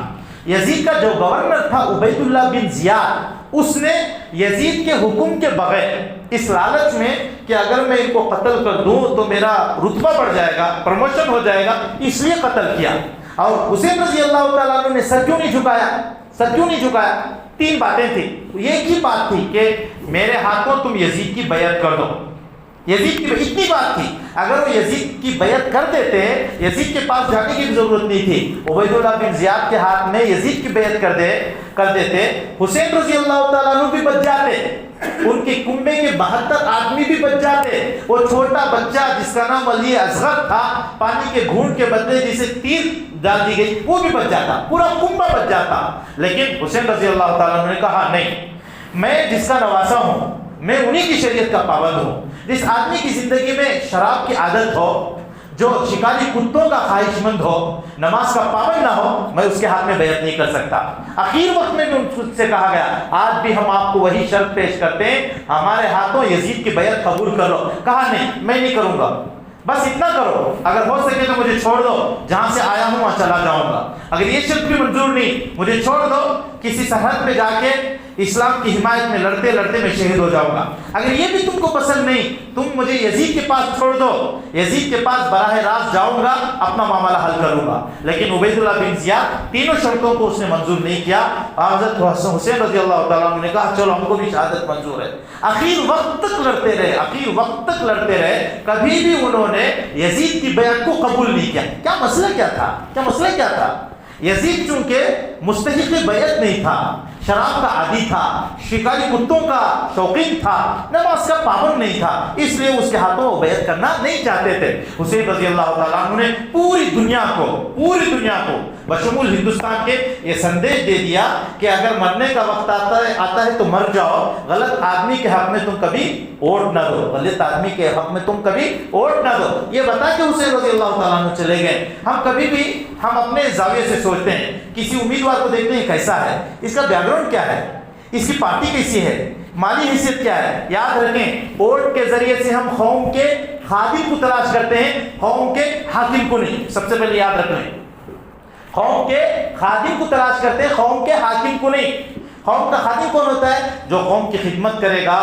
Speaker 1: یزید کا جو گورنر تھا عبید اللہ بن زیاد، اس نے یزید کے حکم کے بغیر اس لالچ میں کہ اگر میں ان کو قتل کر دوں تو میرا رتبہ بڑھ جائے گا، پروموشن ہو جائے گا، اس لیے قتل کیا. اور حسین رضی اللہ تعالیٰ عنہ نے سر کیوں نہیں جھکایا؟ 3 باتیں تھیں. ایک ہی بات تھی کہ میرے ہاتھوں تم یزید کی بیعت کر دو. اتنی بات تھی. اگر وہ یزید کی بیعت کر دیتے، یزید کے پاس جانے کی بھی ضرورت نہیں تھی. عبید اللہ بن زیاد کے ہاتھ میں یزید کی بیعت کر دیتے، حسین رضی اللہ تعالیٰ عنہ بھی بچ جاتے، ان کے کنبے کے 72 آدمی بھی بچ جاتے. وہ چھوٹا بچہ جس کا نام علی اصغر تھا، پانی کے گھونٹ کے بدلے جسے تیر ڈال دی گئی، وہ بھی بچ جاتا، پورا کنبہ بچ جاتا. لیکن حسین رضی اللہ تعالیٰ عنہ نے کہا نہیں، میں جس کا نواسا ہوں، میں انہی کی شریعت کا پابند ہوں. جس آدمی کی زندگی میں شراب کی عادت ہو، جو شکاری کتوں کا خواہش مند ہو، نماز کا پابند نہ ہو، میں اس کے ہاتھ میں بیعت نہیں کر سکتا. اخیر وقت میں بھی ان سے کہا گیا، آج بھی ہم آپ کو وہی شرط پیش کرتے ہیں، ہمارے ہاتھوں یزید کی بیعت قبول کر لو. کہا نہیں، میں نہیں کروں گا. بس اتنا کرو، اگر ہو سکے تو مجھے چھوڑ دو، جہاں سے آیا ہوں وہاں چلا جاؤں گا. اگر یہ شرط بھی منظور نہیں، مجھے چھوڑ دو، کسی سرحد پہ جا کے اسلام کی حمایت میں لڑتے میں شہید ہو جاؤں گا. اگر یہ بھی تم کو پسند نہیں، تم مجھے یزید کے پاس چھوڑ دو، یزید کے پاس براہ راست جاؤں گا، اپنا معاملہ حل کروں گا. لیکن عبید اللہ بن زیاد 3 شرطوں کو اس نے منظور نہیں کیا. حضرت حسین رضی اللہ تعالیٰ عنہ نے کہا چلو ہم کو بھی شہادت منظور ہے. آخر وقت تک لڑتے رہے، کبھی بھی انہوں نے یزید کی بیعت کو قبول نہیں کیا. کیا مسئلہ کیا تھا؟ یزید چونکہ مستحق بیعت نہیں تھا، شراب کا عادی تھا، شکاری کتوں کا شوقین تھا، نماز کا پابند نہیں تھا، اس لیے اس کے ہاتھوں وہ بیعت کرنا نہیں چاہتے تھے. حسین رضی اللہ تعالیٰ عنہ نے پوری دنیا کو بشمول ہندوستان کے یہ سندیش دے دیا کہ اگر مرنے کا وقت آتا ہے تو مر جاؤ، غلط آدمی کے حق میں تم کبھی ووٹ نہ دو. یہ بتا کے حسین رضی اللہ تعالیٰ عنہ چلے گئے. ہم اپنے زاویے سے سوچتے ہیں، کسی امیدوار کو دیکھتے ہیں کیسا ہے، اس کا بیک گراؤنڈ کیا ہے، اس کی پارٹی کیسی ہے، مالی حیثیت کیا ہے. یاد رکھیں، ووٹ کے ذریعے سے ہم قوم کے خادم کو تلاش کرتے ہیں، قوم کے حاکم کو نہیں. سب سے پہلے یاد رکھ لیں، قوم کے خادم کو تلاش کرتے ہیں، قوم کے حاکم کو نہیں. قوم کا خادم کون ہوتا ہے؟ جو قوم کی خدمت کرے گا،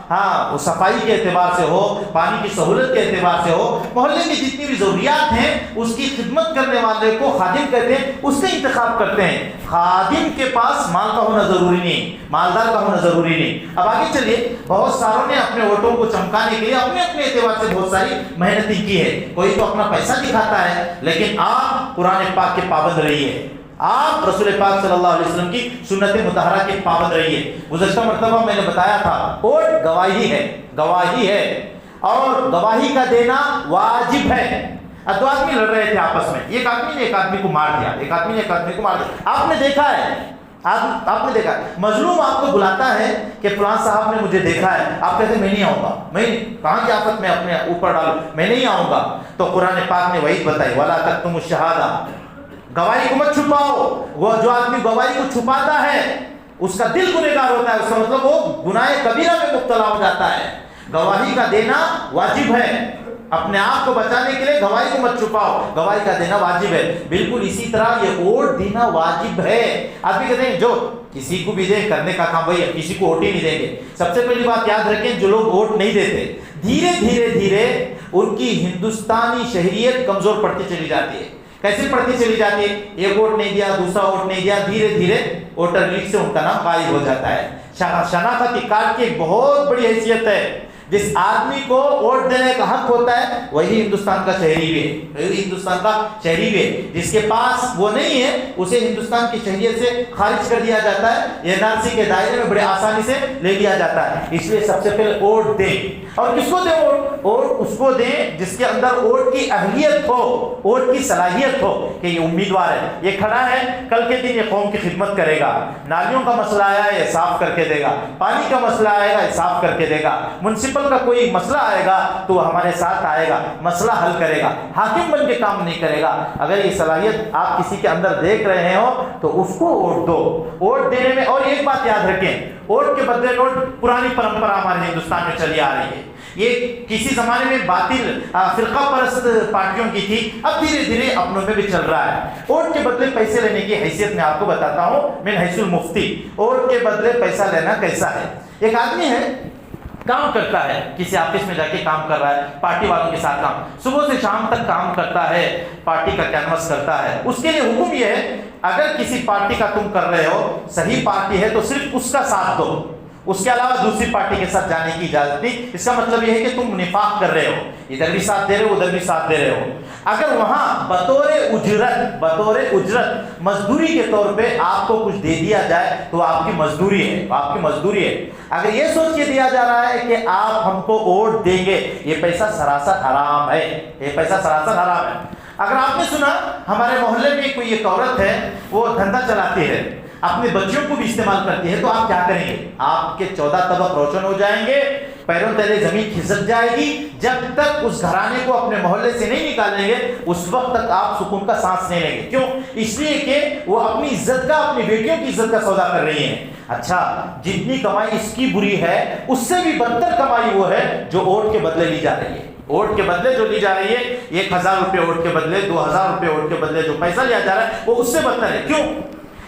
Speaker 1: ہاں وہ صفائی کے اعتبار سے ہو، پانی کی سہولت کے اعتبار سے ہو، محلے کی جتنی بھی ضروریات ہیں اس کی خدمت کرنے والے کو خادم کہتے ہیں، اس کا انتخاب کرتے ہیں۔ خادم کے پاس مال کا ہونا ضروری نہیں، مالدار کا ہونا ضروری نہیں۔ اب آگے چلیے، بہت ساروں نے اپنے ووٹوں کو چمکانے کے لیے اپنے اپنے اعتبار سے بہت ساری محنتیں کی ہے، کوئی تو اپنا پیسہ دکھاتا ہے، لیکن آپ قرآن پاک کے پابند رہیے، آپ رسول پاک صلی اللہ علیہ وسلم کی سنت مطہرہ کے پابند رہیے۔ گزشتہ مرتبہ میں نے بتایا تھا ووٹ گواہی ہے، گواہی ہے، اور گواہی کا دینا واجب ہے۔ اب دو آدمی لڑ رہے تھے آپس میں، ایک آدمی نے ایک آدمی کو مار دیا، ایک آدمی نے ایک آدمی کو مار دیا۔ آپ نے دیکھا ہے، آپ نے دیکھا ہے، مظلوم آپ کو بلاتا ہے کہ فلاں صاحب نے مجھے دیکھا ہے، آپ کہتے ہیں میں نہیں آؤں گا، میں کہاں کی آفت میں اپنے اوپر ڈالوں، میں نہیں آؤں گا۔ تو قرآن پاک نے وعید بتائی، وَلَا تَكْتُمُوا الشَّهَادَةَ، گواہی کو مت چھپاؤ۔ وہ جو آدمی گواہی کو چھپاتا ہے اس کا دل گنہگار ہوتا ہے، اس کا مطلب وہ گناہ کبیرہ میں مبتلا ہو جاتا ہے۔ گواہی کا دینا واجب ہے، اپنے آپ کو بچانے کے لیے گواہی کو مت چھپاؤ، گواہی کا دینا واجب ہے۔ بالکل اسی طرح یہ ووٹ دینا واجب ہے۔ آدمی کہتے ہیں جو کسی کو بھی دے کرنے کا کام وہی ہے، کسی کو ووٹ ہی نہیں دیں گے۔ سب سے پہلی بات یاد رکھیں، جو لوگ ووٹ نہیں دیتے دھیرے دھیرے دھیرے ان کی ہندوستانی شہریت کمزور پڑتی چلی جاتی ہے۔ کیسے پڑھتی چلی جاتی ہے؟ ایک ووٹ نہیں دیا، دوسرا ووٹ نہیں دیا، دھیرے دھیرے ووٹر لسٹ سے ان کا نام غائب ہو جاتا ہے۔ شناختی کارڈ کی ایک بہت بڑی حیثیت ہے، جس آدمی کو ووٹ دینے کا حق ہوتا ہے وہی ہندوستان کا شہری بھی ہے، وہی ہندوستان کا شہری بھی ہے۔ جس کے پاس وہ نہیں ہے اسے ہندوستان کی شہریت سے خارج کر دیا جاتا ہے، یہ NRC کے دائرے میں بڑے آسانی سے لے لیا جاتا ہے۔ اس لیے سب سے پہلے ووٹ دیں، اور کس کو دیں ووٹ؟ ووٹ اس کو دیں جس کے اندر ووٹ کی اہلیت ہو، ووٹ کی صلاحیت ہو، کہ یہ امیدوار ہے، یہ کھڑا ہے، کل کے دن یہ قوم کی خدمت کرے گا، نالیوں کا مسئلہ آیا ہے یہ صاف کر کے دے گا، پانی کا مسئلہ آئے گا یہ صاف کر کے دے گا، منسپل کا کوئی مسئلہ آئے گا تو وہ ہمارے ساتھ آئے گا، مسئلہ حل کرے گا، حاکم بن کے کام نہیں کرے گا۔ اگر یہ صلاحیت آپ کسی کے اندر دیکھ رہے ہو تو اس کو ووٹ دو۔ ووٹ دینے میں، اور ایک بات یاد رکھیں، ووٹ کے بدلے نوٹ پرانی پرمپرا ہمارے ہندوستان میں چلی آ رہی ہے۔ یہ کسی زمانے میں باطل فرقہ پرست پارٹیوں کی تھی، اب دھیرے دھیرے اپنوں میں بھی چل رہا ہے۔ ووٹ کے بدلے پیسے لینے کی حیثیت میں آپ کو بتاتا ہوں، من حیث المفتی، ووٹ کے بدلے پیسہ لینا کیسا ہے۔ ایک آدمی ہے، کام کرتا ہے، کسی آفس میں جا کے کام کر رہا ہے، پارٹی والوں کے ساتھ کام، صبح سے شام تک کام کرتا ہے، پارٹی کا کینوس کرتا ہے۔ اس کے لیے حکم یہ ہے، اگر کسی پارٹی کا تم کر رہے ہو، صحیح پارٹی ہے تو صرف اس کا ساتھ دو، اس کے علاوہ دوسری پارٹی کے ساتھ جانے کی اجازت نہیں۔ اس کا مطلب یہ ہے کہ تم نفاق کر رہے ہو، ادھر بھی ساتھ دے رہے ہو، ادھر بھی ساتھ دے رہے ہو۔ اگر وہاں بطور اجرت مزدوری کے طور پہ آپ کو کچھ دے دیا جائے تو آپ کی مزدوری ہے، آپ کی مزدوری ہے۔ اگر یہ سوچ کے دیا جا رہا ہے کہ آپ ہم کو ووٹ دیں گے، یہ پیسہ سراسر حرام ہے، یہ پیسہ سراسر حرام ہے۔ اگر آپ نے سنا ہمارے محلے میں کوئی ایک عورت ہے، وہ دھندا چلاتی ہے، اپنے بچوں کو بھی استعمال کرتی ہے، تو آپ کیا کریں گے؟ آپ کے 14 طبق روشن ہو جائیں گے، پیروں تلے زمین کھسک جائے گی۔ جب تک اس گھرانے کو اپنے محلے سے نہیں نکالیں گے اس وقت تک آپ سکون کا سانس نہیں لیں گے۔ کیوں؟ اس لیے کہ وہ اپنی عزت کا، اپنی بیٹیوں کی عزت کا سودا کر رہی ہیں۔ اچھا، جتنی کمائی اس کی بری ہے اس سے بھی بدتر کمائی وہ ہے جو ووٹ کے بدلے لی جا رہی ہے۔ ووٹ کے بدلے جو لی جا رہی ہے، 1000 روپے ووٹ کے بدلے، 2000 روپے ووٹ کے بدلے جو پیسہ لیا جا رہا ہے وہ اس سے بدتر ہے۔ کیوں؟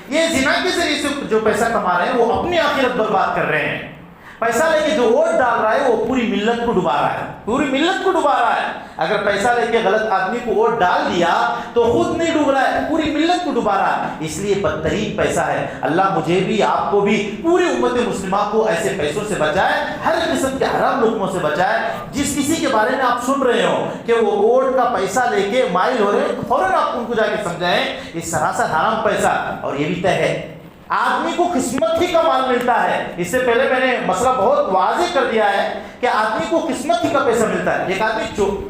Speaker 1: یہ زنا کے ذریعے سے جو پیسہ کما رہے ہیں وہ اپنی آخرت برباد کر رہے ہیں۔ پیسہ لے کے جو ووٹ ڈال رہا ہے وہ پوری ملت کو ڈبا رہا ہے، پوری ملت کو ڈبا رہا ہے۔ اگر پیسہ لے کے غلط آدمی کو ووٹ ڈال دیا تو خود نہیں ڈوب رہا ہے، پوری ملت کو ڈبا رہا ہے۔ اس لیے بدترین پیسہ ہے۔ اللہ مجھے بھی، آپ کو بھی، پوری امت مسلمہ کو ایسے پیسوں سے بچائے، ہر قسم کے حرام لقموں سے بچائے۔ جس کسی کے بارے میں آپ سن رہے ہو کہ وہ ووٹ کا پیسہ لے کے مائل ہو رہے ہیں، فوراً آپ ان کو جا کے سمجھائیں یہ سراسر حرام پیسہ، اور یہ بھی طے ہے۔ آدمی کو قسمت ہی کا مال ملتا ہے۔ اس سے پہلے میں نے مسئلہ بہت واضح کر دیا ہے کہ آدمی کو قسمت ہی کا پیسہ ملتا ہے۔ ایک آدمی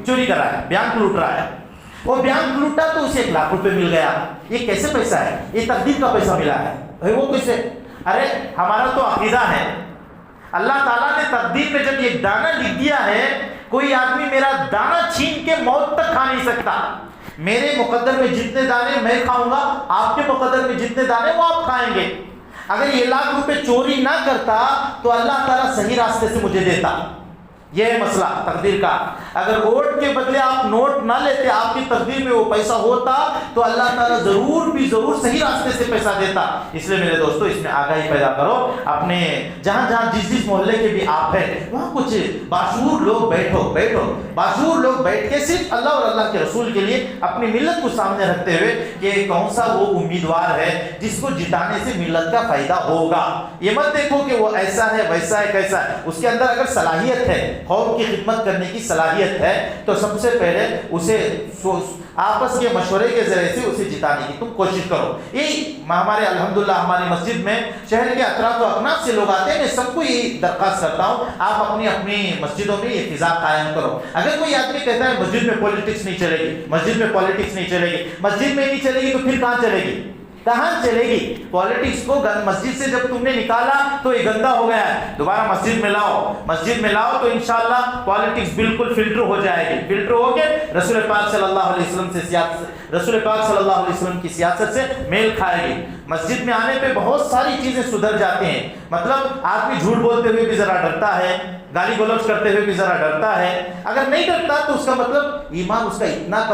Speaker 1: چوری کر رہا ہے، بینک لوٹ رہا ہے، وہ بینک لوٹا تو اسے 1 لاکھ روپے مل گیا۔ یہ کیسے پیسہ ہے؟ یہ تقدیر کا پیسہ ملا ہے۔ وہ کیسے؟ ارے ہمارا تو عقیدہ ہے، اللہ تعالیٰ نے تقدیر میں جب یہ دانہ لکھ دیا ہے، کوئی آدمی میرا دانہ چھین کے موت تک کھا نہیں سکتا۔ میرے مقدر میں جتنے دانے میں کھاؤں گا، آپ کے مقدر میں جتنے دانے وہ آپ کھائیں گے۔ اگر یہ 1 لاکھ روپے چوری نہ کرتا تو اللہ تعالیٰ صحیح راستے سے مجھے دیتا۔ یہ ہے مسئلہ تقدیر کا. اگر ووٹ کے بدلے آپ نوٹ نہ لیتے، آپ کی تقدیر میں وہ پیسہ ہوتا تو اللہ تعالیٰ ضرور صحیح راستے سے پیسہ دیتا. اس لیے میرے دوستو اس میں آگاہی پیدا کرو. اپنے جہاں جس محلے کے بھی آپ ہیں وہاں کچھ باشعور لوگ بیٹھو باشعور لوگ بیٹھ کے صرف اللہ اور اللہ کے رسول کے لیے اپنی ملت کو سامنے رکھتے ہوئے کہ کون سا وہ امیدوار ہے جس کو جتانے سے ملت کا فائدہ ہوگا. یہ مت دیکھو کہ وہ ایسا ہے ویسا ہے کیسا ہے. اس کے اندر اگر صلاحیت ہے، قوم کی خدمت کرنے کی صلاحیت ہے، تو سب سے پہلے اسے آپس کے مشورے کے ذریعے سے اسے جتانے کی تم کوشش کرو. یہی ہمارے الحمدللہ ہماری مسجد میں شہر کے اطراف و اکناف سے لوگ آتے ہیں. میں سب کو یہی درخواست کرتا ہوں آپ اپنی مسجدوں میں یہ فضا قائم کرو. اگر کوئی آدمی کہتا ہے مسجد میں پولیٹکس نہیں چلے گی، مسجد میں پولیٹکس نہیں چلے گی، مسجد میں نہیں چلے گی تو پھر کہاں چلے گی؟ کہاں چلے گی؟ پالیٹکس کو مسجد سے جب تم نے نکالا تو یہ گندا ہو گیا ہے، دوبارہ مسجد میں لاؤ تو انشاءاللہ پالیٹکس بالکل فلٹر ہو جائے گی. فلٹر ہو کے رسول پاک صلی اللہ علیہ وسلم کی سیاست سے میل کھائے گی. مسجد میں آنے پہ بہت ساری چیزیں سدھر جاتے ہیں. مطلب آدمی جھوٹ بولتے ہوئے بھی ذرا ڈرتا ہے، گالی گلوچ کرتے ہوئے بھی ذرا ڈرتا ہے. اگر نہیں ڈرتا تو اس کا مطلب ایمان اس کا اتنا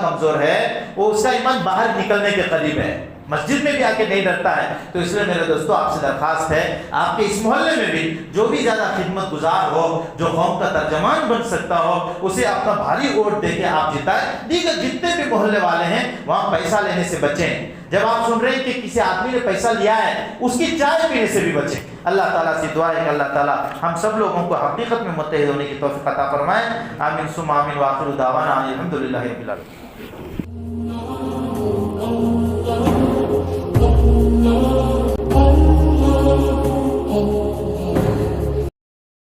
Speaker 1: کمزور ہے وہ اس کا ایمان باہر نکلنے کے قریب ہے. مسجد میں بھی آ کے نہیں ڈرتا ہے. تو اس لیے میرے دوستو آپ سے درخواست ہے آپ کے اس محلے میں بھی جو بھی زیادہ خدمت گزار ہو، جو قوم کا ترجمان بن سکتا ہو، اسے اپنا بھاری ووٹ دے کے آپ جتائیں. دیگر جتنے بھی محلے والے ہیں وہاں پیسہ لینے سے بچیں. جب آپ سن رہے ہیں کہ کسی آدمی نے پیسہ لیا ہے اس کی چائے پینے سے بھی بچیں. اللہ تعالیٰ سے دعا ہے کہ اللہ تعالیٰ ہم سب لوگوں کو حقیقت میں متحد ہونے کی توفیق عطا فرمائے. آمین ثم آمین. وآخر دعوانا الحمدللہ رب العالمین.